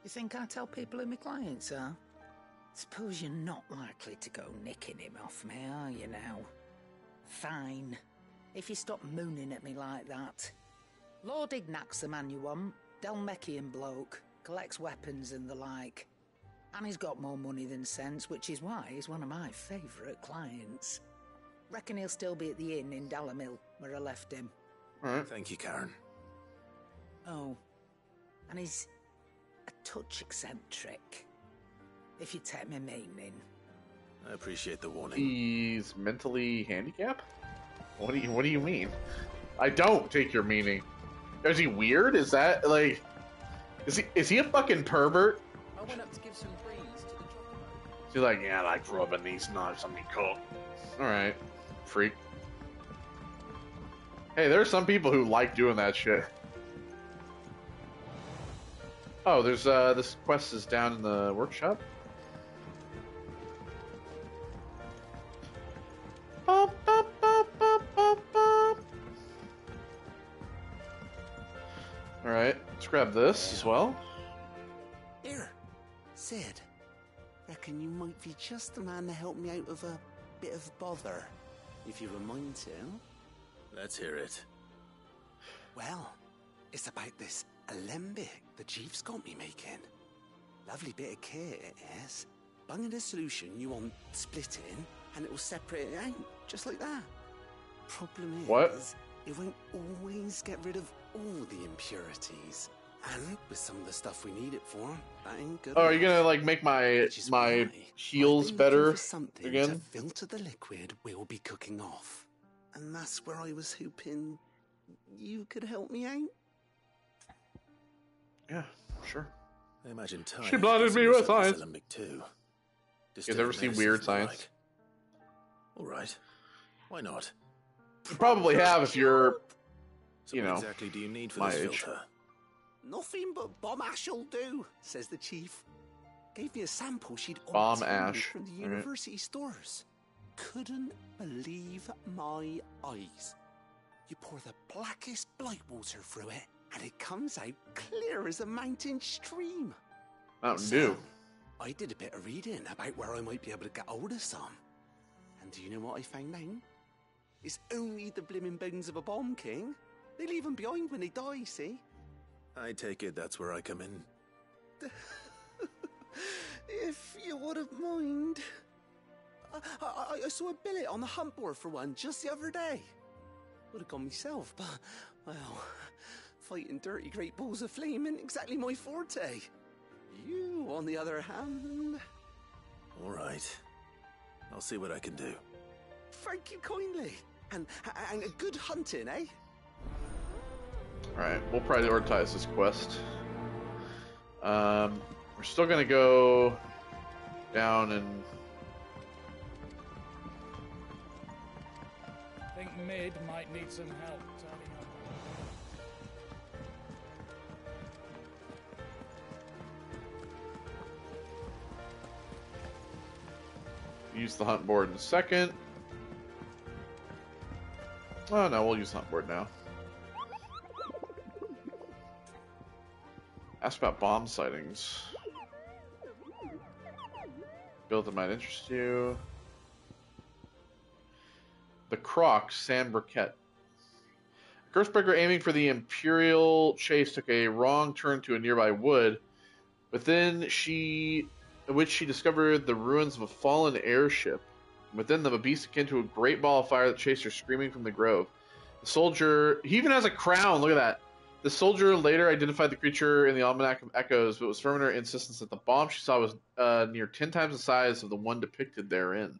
You think I tell people who my clients are? Suppose you're not likely to go nicking him off me, are you now? Fine. If you stop mooning at me like that. Lord Ignac's the man you want. Delmechian bloke. Collects weapons and the like. And he's got more money than sense, which is why he's one of my favourite clients. Reckon he'll still be at the inn in Dalamil, where I left him. Alright. Thank you, Karen. Oh. And he's a touch eccentric. If you take my meaning. I appreciate the warning. He's mentally handicapped? What do you mean? I don't take your meaning. Is he weird? Is that, like... Is he a fucking pervert? I went up to give some breeze to the chocobo. He's like, yeah, I like rubbing these nuts on me coat. Alright, freak. Hey, there are some people who like doing that shit. Oh, there's, this quest is down in the workshop. Alright, let's grab this as well. Here, Sid. Reckon you might be just the man to help me out of a bit of bother, if you were mind to. Let's hear it. Well, it's about this alembic the chief's got me making. Lovely bit of kit it is. Bunging a solution you want splitting, and it will separate it out, just like that. Problem is, what? It won't always get rid of all the impurities. And with some of the stuff we need it for, that ain't good. Oh, are you gonna like make my heels better something again? To filter the liquid we'll be cooking off. And that's where I was hoping you could help me out. Yeah, sure. I imagine time. She blinded me with science. Too. You ever see Weird Science? All right. Why not? You probably have if you're, So you know, what exactly do you need for my this age. filter? Nothing but bomb ash'll do, says the chief. Gave me a sample she'd Bomb obtained ash. from the All right. university stores. Couldn't believe my eyes. You pour the blackest blight water through it, and it comes out clear as a mountain stream. Mountain Dew. I did a bit of reading about where I might be able to get hold of some. And do you know what I found out? It's only the blimmin' bones of a bomb king. They leave them behind when they die, see? I take it that's where I come in. If you wouldn't mind. I saw a billet on the hunt board for one just the other day. Would have gone myself, but, well, fighting dirty great balls of flame ain't exactly my forte. You, on the other hand... All right. I'll see what I can do. Thank you kindly. And a good hunting, eh? Alright, we'll prioritize this quest. We're still gonna go down and... I think Mid might need some help turning up. Use the hunt board in a second. Oh no, we'll use the hunt board now. Ask about bomb sightings. Build that might interest you. The Croc, Sam Burkett. Cursebreaker aiming for the Imperial chase took a wrong turn to a nearby wood, within which she discovered the ruins of a fallen airship. Within them, a beast akin to a great ball of fire that chased her screaming from the grove. The soldier, he even has a crown, look at that. The soldier later identified the creature in the Almanac of Echoes, but was firm in her insistence that the bomb she saw was near 10 times the size of the one depicted therein.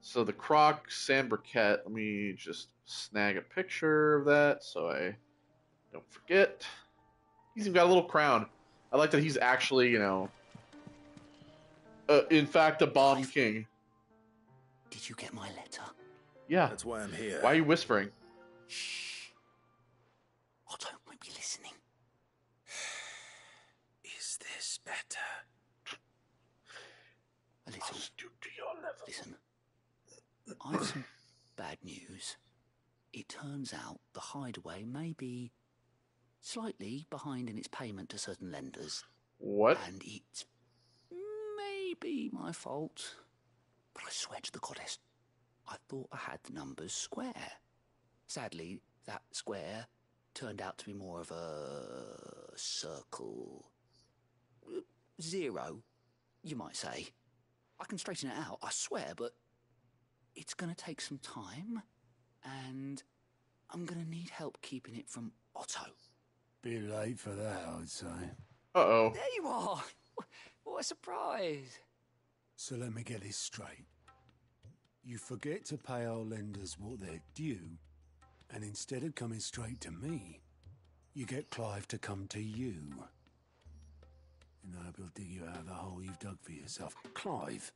So the Croc, Sam Burkett, let me just snag a picture of that so I don't forget. He's even got a little crown. I like that he's actually, you know, in fact, a bomb king. Did you get my letter? Yeah. That's why I'm here. Why are you whispering? Shh. Otto might be listening. Is this better? A little. I'll stoop to your level. Listen. I've some bad news. It turns out the hideaway may be slightly behind in its payment to certain lenders. What? And it may be my fault. But I swear to the goddess, I thought I had the numbers square. Sadly, that square turned out to be more of a circle. 0, you might say. I can straighten it out, I swear, but it's going to take some time, and I'm going to need help keeping it from Otto. Bit late for that, I'd say. Uh-oh. There you are! What a surprise! So let me get this straight. You forget to pay our lenders what they're due, And instead of coming straight to me, you get Clive to come to you. And I hope he'll dig you out of the hole you've dug for yourself. Clive,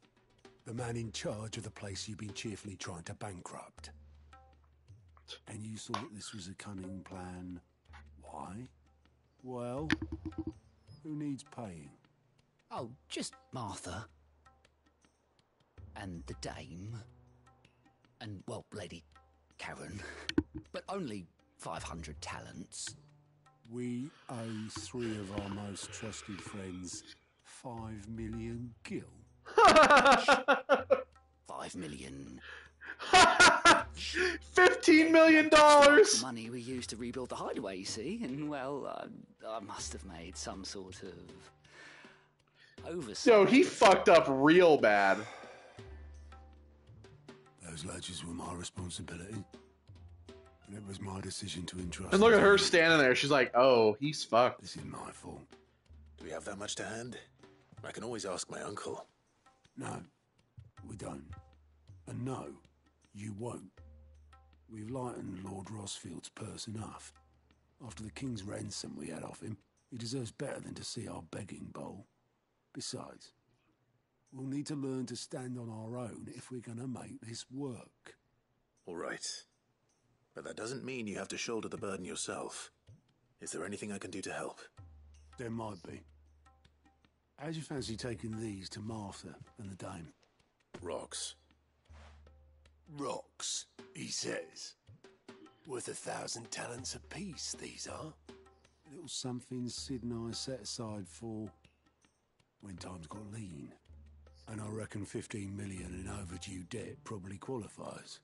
the man in charge of the place you've been cheerfully trying to bankrupt. And you thought this was a cunning plan. Why? Well, who needs paying? Oh, just Martha. And the Dame. And, well, Lady Karen. But only 500 talents. We owe 3 of our most trusted friends 5 million gil. 5 million. $15 million! The money we used to rebuild the hideaway, you see, and well, I must have made some sort of oversight. Yo, he fucked up real bad. Those ledgers were my responsibility. And it was my decision to entrust. And look at her standing there. She's like, oh, he's fucked. This is my fault. Do we have that much to hand? I can always ask my uncle. No, we don't. And no, you won't. We've lightened Lord Rosfield's purse enough. After the king's ransom we had off him, he deserves better than to see our begging bowl. Besides, we'll need to learn to stand on our own if we're going to make this work. All right. But that doesn't mean you have to shoulder the burden yourself. Is there anything I can do to help? There might be. How'd you fancy taking these to Martha and the Dame? Rocks. Rocks, he says. Worth 1,000 talents apiece, these are. A little something Sid and I set aside for when times got lean. And I reckon 15 million in overdue debt probably qualifies.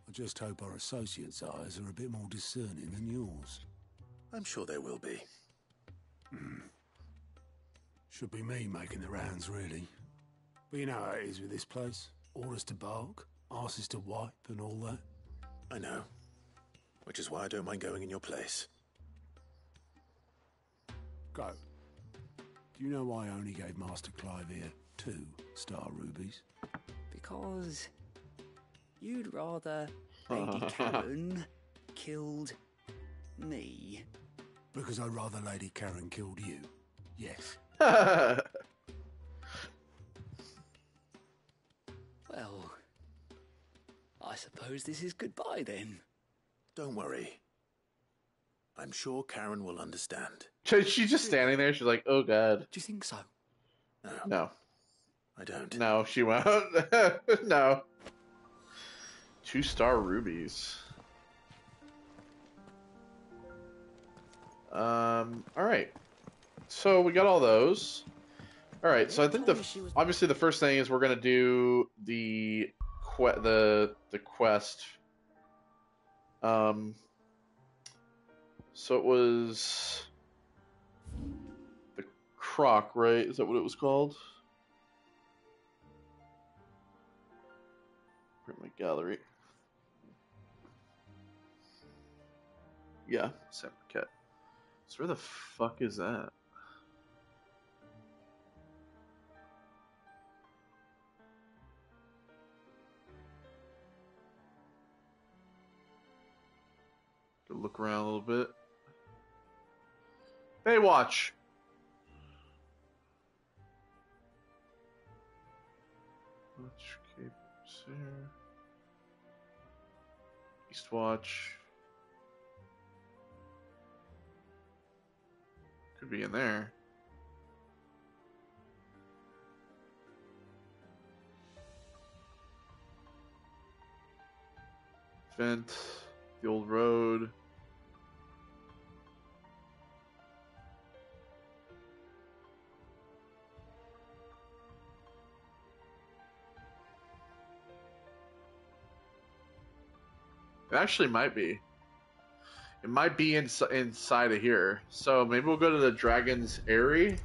I just hope our associates' eyes are a bit more discerning than yours. I'm sure there will be. Should be me making the rounds, really. But you know how it is with this place. Orders to bark, arses to wipe, and all that. I know. Which is why I don't mind going in your place. Go. Do you know why I only gave Master Clive here 2 star rubies? Because you'd rather Lady Karen killed me. Because I'd rather Lady Karen killed you. Yes. Well, I suppose this is goodbye then. Don't worry. I'm sure Karen will understand. She's just standing there. She's like, oh, God. Do you think so? No. I don't. No, she won't. No. 2 star rubies. Alright. So we got all those. Alright, so I think obviously the first thing is we're gonna do the quest. So it was the croc, right? Is that what it was called? Print my gallery. Yeah, Samarkand. So where the fuck is that? Go look around a little bit. Baywatch. Watch Cape there. Eastwatch. Could be in there. Vent, the old road. It actually might be. It might be inside of here. So maybe we'll go to the Dragon's Eyrie.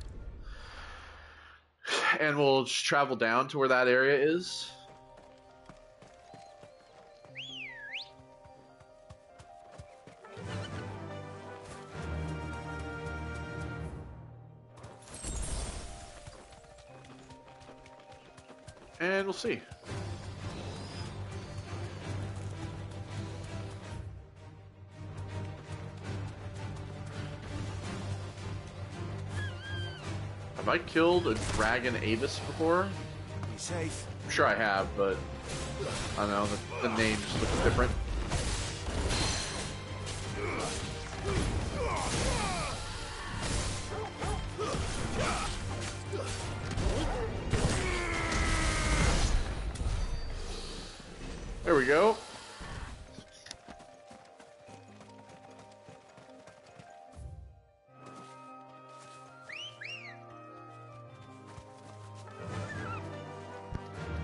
And we'll just travel down to where that area is. And we'll see. Have I killed a dragon Avis before? Be safe. I'm sure I have, but I don't know, the name just looks different. There we go.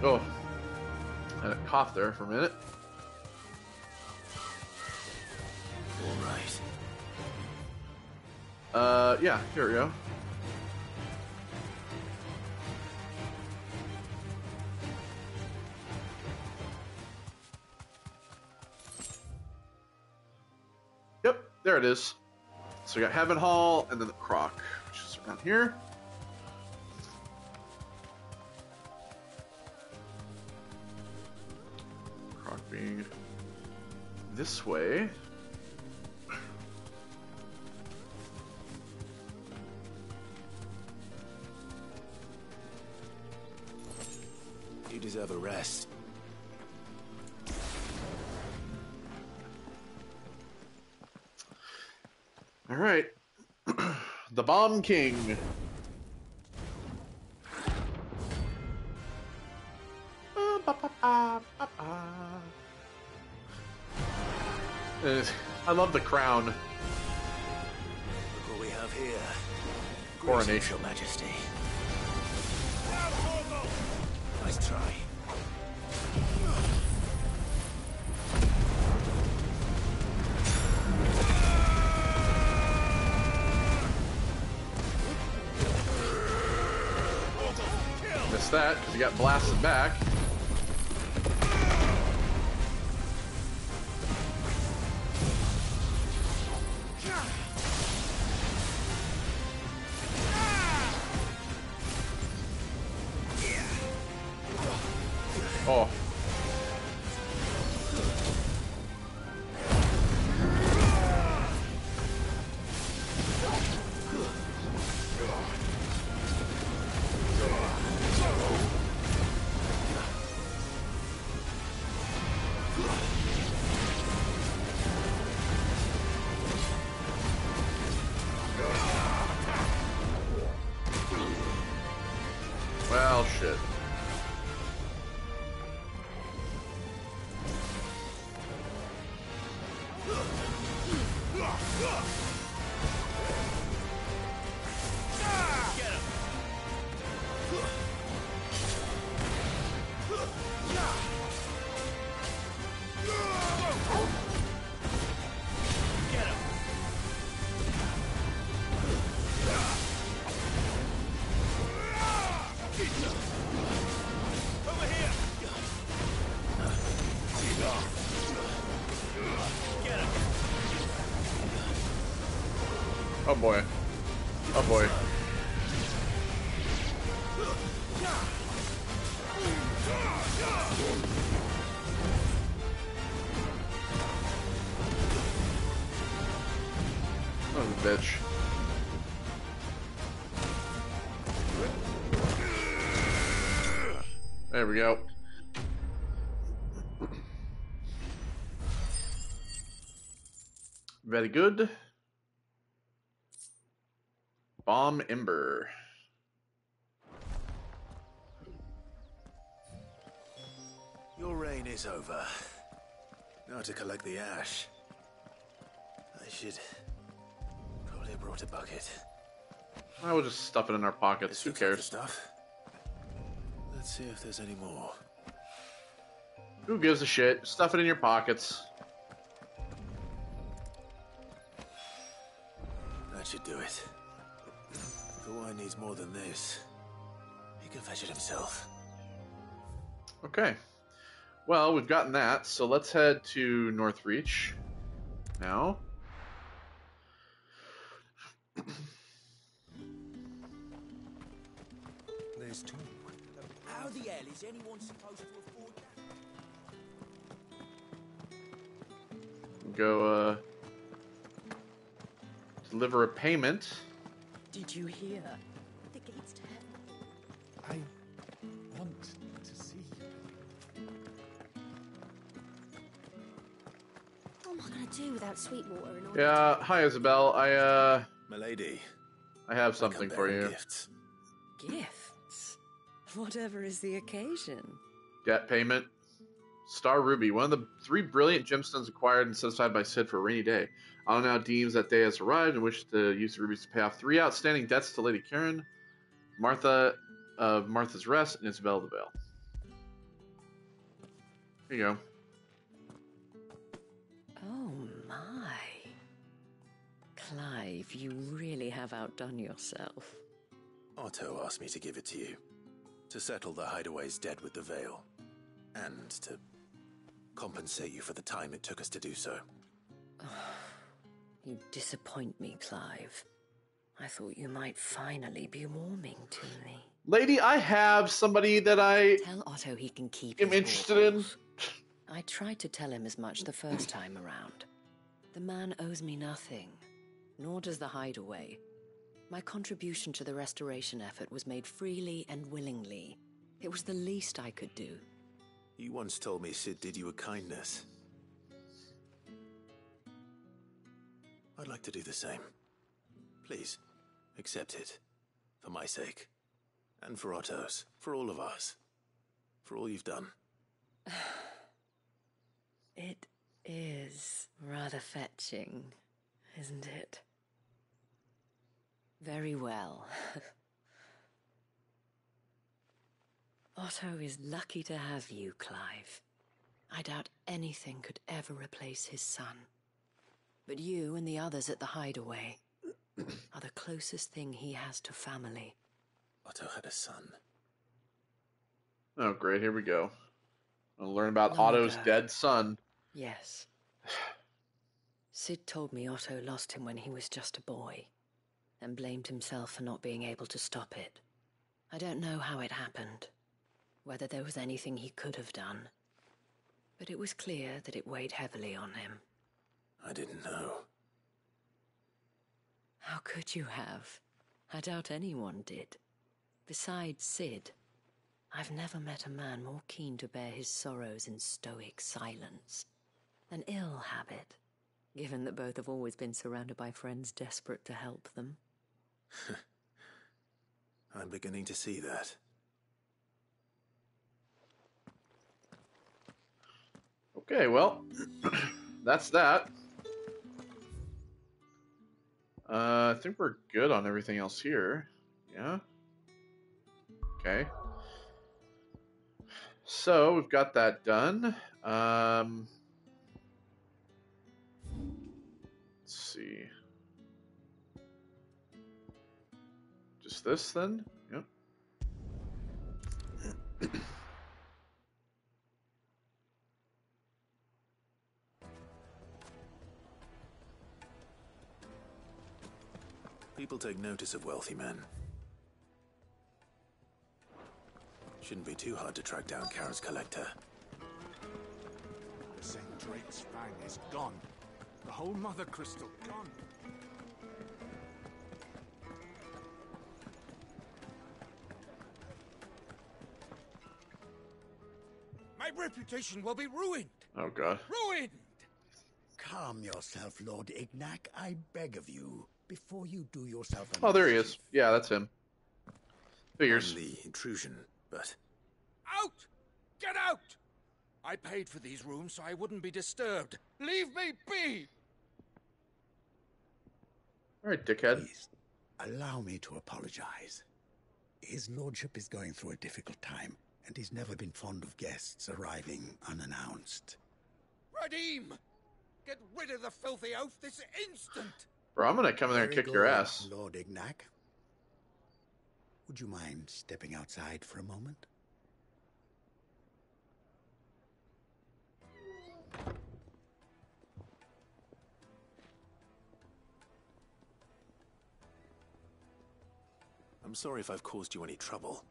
Oh, I had a cough there for a minute. All right. Yeah, here we go. Yep, there it is. So we got Heaven Hall and then the Croc, which is around here. Croc being this way. You deserve a rest. All right. The Bomb King. I love the crown. Look what we have here. Coronation. Your Majesty. Nice try. Missed that because he got blasted back. Oh. Well, shit. Oh boy. Oh boy. Son of a bitch. There we go. Very good. Bomb Ember. Your reign is over. Now to collect the ash. I should probably have brought a bucket. I will just stuff it in our pockets. Who cares? Stuff. Let's see if there's any more. Who gives a shit? Stuff it in your pockets. That should do it. The wine needs more than this. He can fetch it himself. Okay. Well, we've gotten that, so let's head to Northreach now. There's two. How the hell is anyone supposed to afford that? Go, deliver a payment. Did you hear? The gate's without Sweetwater in order Yeah, hi Isabel. Milady. I have something for you. Gifts. Gifts? Whatever is the occasion? Debt payment. Star Ruby, one of the 3 brilliant gemstones acquired and set aside by Sid for a rainy day. Otto now deems that day has arrived and wishes to use the rubies to pay off 3 outstanding debts to Lady Karen, Martha of Martha's Rest, and Isabel of the Vale. Here you go. Oh my. Clive, you really have outdone yourself. Otto asked me to give it to you. To settle the Hideaway's debt with the Vale. And to compensate you for the time it took us to do so. You disappoint me, Clive. I thought you might finally be warming to me. Lady, I have somebody that I Tell Otto he can keep am his interested in. I tried to tell him as much the first time around. The man owes me nothing, nor does the Hideaway. My contribution to the restoration effort was made freely and willingly. It was the least I could do. You once told me Sid did you a kindness. I'd like to do the same. Please, accept it. For my sake. And for Otto's. For all of us. For all you've done. It is rather fetching, isn't it? Very well. Otto is lucky to have you, Clive. I doubt anything could ever replace his son. But you and the others at the Hideaway are the closest thing he has to family. Otto had a son. Oh, great. Here we go. I'll learn about Long Otto's ago. dead son. Yes. Sid told me Otto lost him when he was just a boy, and blamed himself for not being able to stop it. I don't know how it happened, whether there was anything he could have done, but it was clear that it weighed heavily on him. I didn't know. How could you have? I doubt anyone did. Besides Sid, I've never met a man more keen to bear his sorrows in stoic silence. An ill habit, given that both have always been surrounded by friends desperate to help them. I'm beginning to see that. Okay, well, that's that. I think we're good on everything else here. Yeah? Okay. So, we've got that done. Let's see. Just this then? Yep. People take notice of wealthy men. Shouldn't be too hard to track down Karen's collector. The St. Drake's Fang is gone. The whole Mother Crystal gone. My reputation will be ruined. Oh, God. Ruined! Calm yourself, Lord Ignac, I beg of you, before you do yourself a Oh, there he is. Yeah, that's him. Figures. The intrusion, but... Out! Get out! I paid for these rooms so I wouldn't be disturbed. Leave me be! All right, dickhead. Please, allow me to apologize. His lordship is going through a difficult time, and he's never been fond of guests arriving unannounced. Radim! Get rid of the filthy oaf this instant! Bro, I'm gonna come in there and Very kick your good, ass. Lord Ignac. Would you mind stepping outside for a moment? I'm sorry if I've caused you any trouble.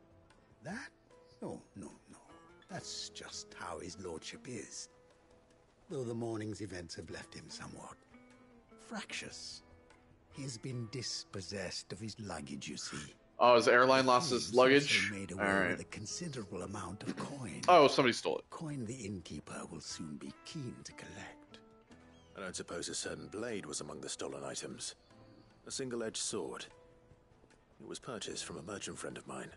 That? No. That's just how his lordship is. Though the morning's events have left him somewhat fractious. He's been dispossessed of his luggage, you see. Oh, his airline lost his luggage? Made All away right. with a considerable amount of coin. Oh, somebody stole it. Coin the innkeeper will soon be keen to collect. I don't suppose a certain blade was among the stolen items. A single-edged sword. It was purchased from a merchant friend of mine.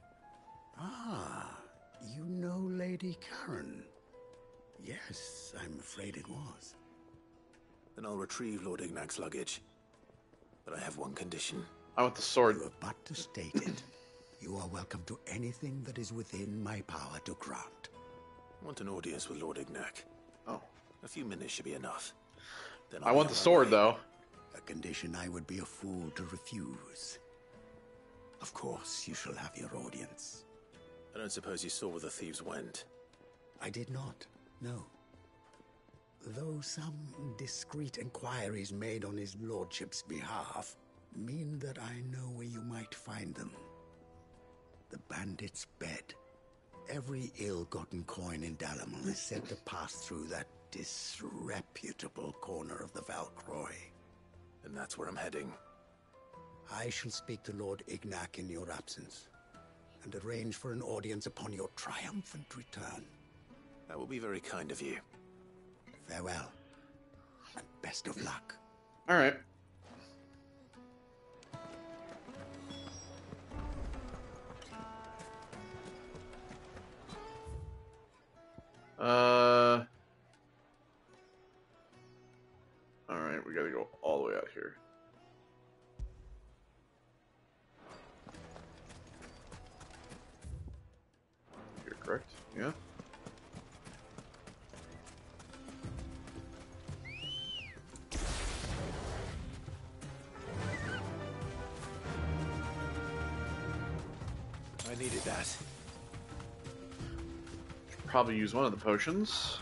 Ah, you know Lady Karen. Yes, I'm afraid it was. Then I'll retrieve Lord Ignac's luggage. But I have one condition. I want the sword. You have but to state it. You are welcome to anything that is within my power to grant. I want an audience with Lord Ignac. Oh. A few minutes should be enough. Then I want the sword, though. A condition I would be a fool to refuse. Of course, you shall have your audience. I don't suppose you saw where the thieves went? I did not, no. Though some discreet inquiries made on his lordship's behalf mean that I know where you might find them. The bandit's bed. Every ill-gotten coin in Dalamil is said to pass through that disreputable corner of the Valcroy. And that's where I'm heading. I shall speak to Lord Ignac in your absence, and arrange for an audience upon your triumphant return. That will be very kind of you. Farewell, and best of luck. All right. All right, we gotta go all the way out here. You're correct. Yeah. I needed that. Should probably use one of the potions.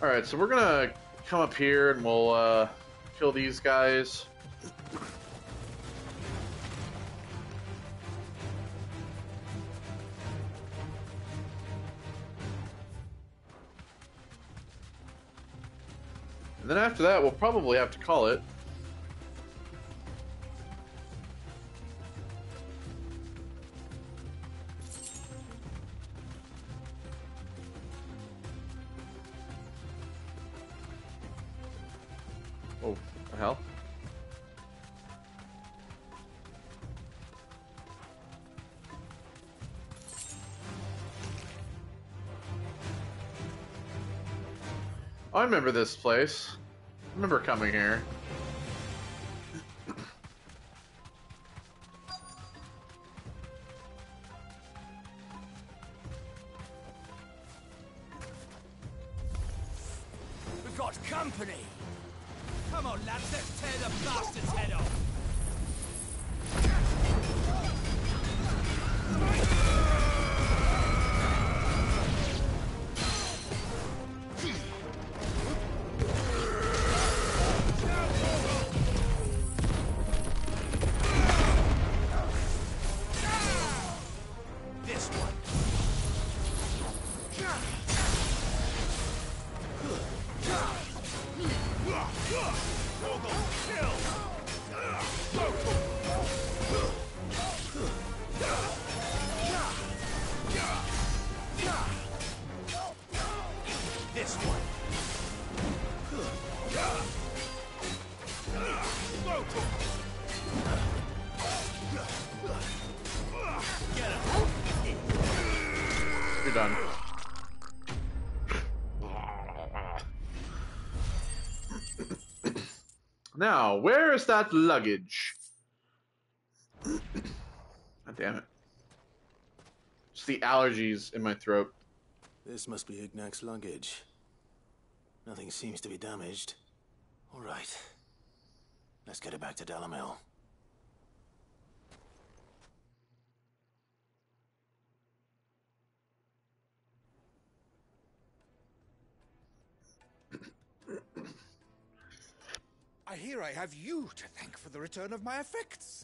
Alright, so we're gonna come up here and we'll kill these guys. And then after that, we'll probably have to call it. Oh, the hell? I remember this place. I remember coming here. We've got company! Come on, lads, let's tear the bastard's head off! This one! This one. You're done. Now, where is that luggage? God damn it. It's the allergies in my throat. This must be Ignac's luggage. Nothing seems to be damaged. All right. Let's get it back to Dalamil. I hear I have you to thank for the return of my effects.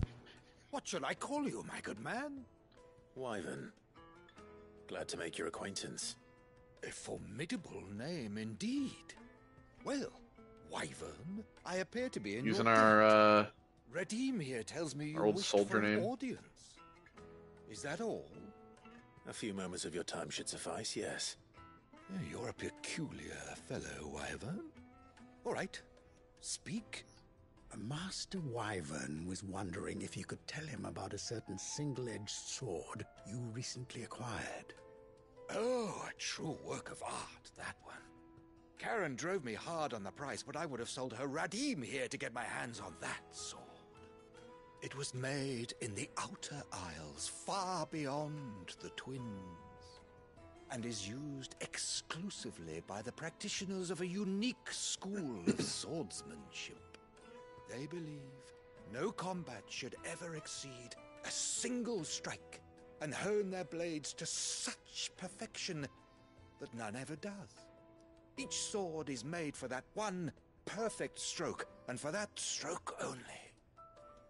What shall I call you, my good man? Wyvern. Glad to make your acquaintance. A formidable name indeed. Well, Wyvern? I appear to be in Using your our debt. Redeem here tells me you our old wished soldier for an name. audience. Is that all? A few moments of your time should suffice, yes. You're a peculiar fellow, Wyvern. All right, speak. Master Wyvern was wondering if you could tell him about a certain single-edged sword you recently acquired. Oh, a true work of art, that one. Karen drove me hard on the price, but I would have sold her Radim here to get my hands on that sword. It was made in the Outer Isles, far beyond the Twins, and is used exclusively by the practitioners of a unique school of swordsmanship. They believe no combat should ever exceed a single strike, and hone their blades to such perfection that none ever does. Each sword is made for that one perfect stroke, and for that stroke only.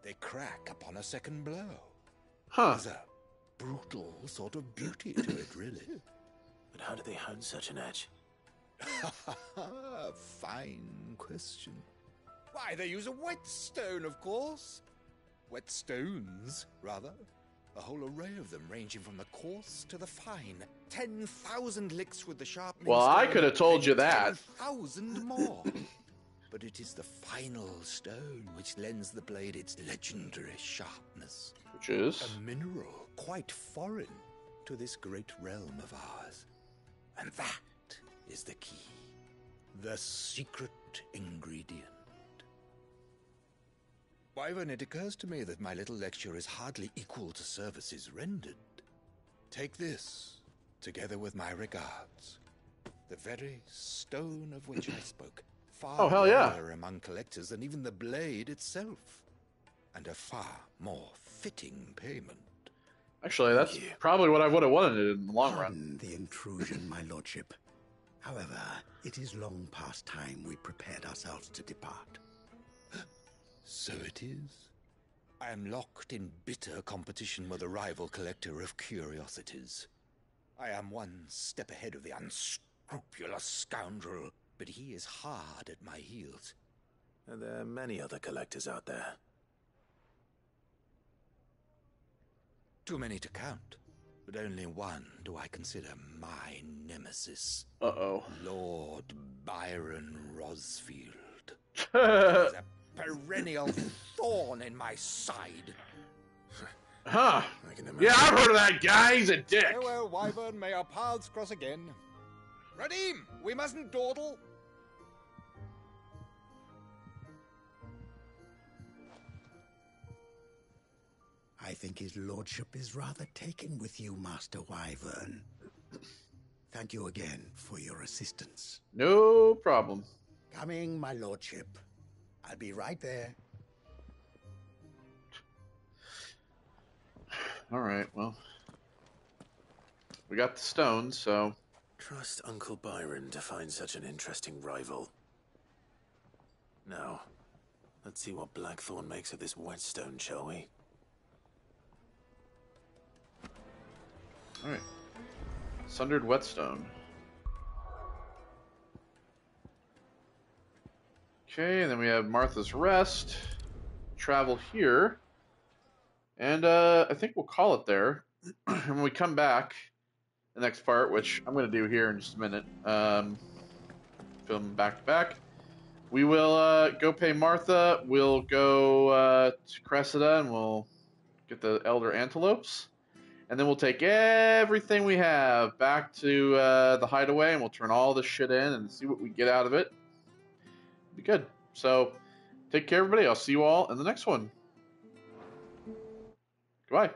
They crack upon a second blow. Huh. There's a brutal sort of beauty to it, really. But how do they hone such an edge? Fine question. Why, they use a whetstone, of course. Whetstones, rather. A whole array of them, ranging from the coarse to the fine. 10,000 licks with the sharpening Well, I stone, could have told you and that. 10,000 more. But it is the final stone which lends the blade its legendary sharpness. Which is? A mineral quite foreign to this great realm of ours. And that is the key. The secret ingredient. Wyvern, it occurs to me that my little lecture is hardly equal to services rendered. Take this, together with my regards. The very stone of which I spoke. Far hell yeah. rarer among collectors than even the blade itself. And a far more fitting payment. Actually, that's probably what I would have wanted in the long run. Pardon the intrusion, my lordship. However, it is long past time we prepared ourselves to depart. So it is. I am locked in bitter competition with a rival collector of curiosities. I am one step ahead of the unscrupulous scoundrel, but he is hard at my heels. And there are many other collectors out there. Too many to count, but only one do I consider my nemesis. Uh-oh. Lord Byron Rosfield. He's a perennial thorn in my side. Huh. Yeah, I've heard of that guy. He's a dick. Farewell, Wyvern. May our paths cross again. Radim, we mustn't dawdle. I think his lordship is rather taken with you, Master Wyvern. Thank you again for your assistance. No problem. Coming, my lordship. I'll be right there. All right, well, we got the stone, so... Trust Uncle Byron to find such an interesting rival. Now, let's see what Blackthorn makes of this whetstone, shall we? All right. Sundered whetstone. Okay, and then we have Martha's Rest. Travel here. And I think we'll call it there. And when we come back, the next part, which I'm going to do here in just a minute, film back to back, we will go pay Martha. We'll go to Cressida and we'll get the Elder Antelopes. And then we'll take everything we have back to the hideaway and we'll turn all this shit in and see what we get out of it. Be good. So, take care, everybody. I'll see you all in the next one. Goodbye.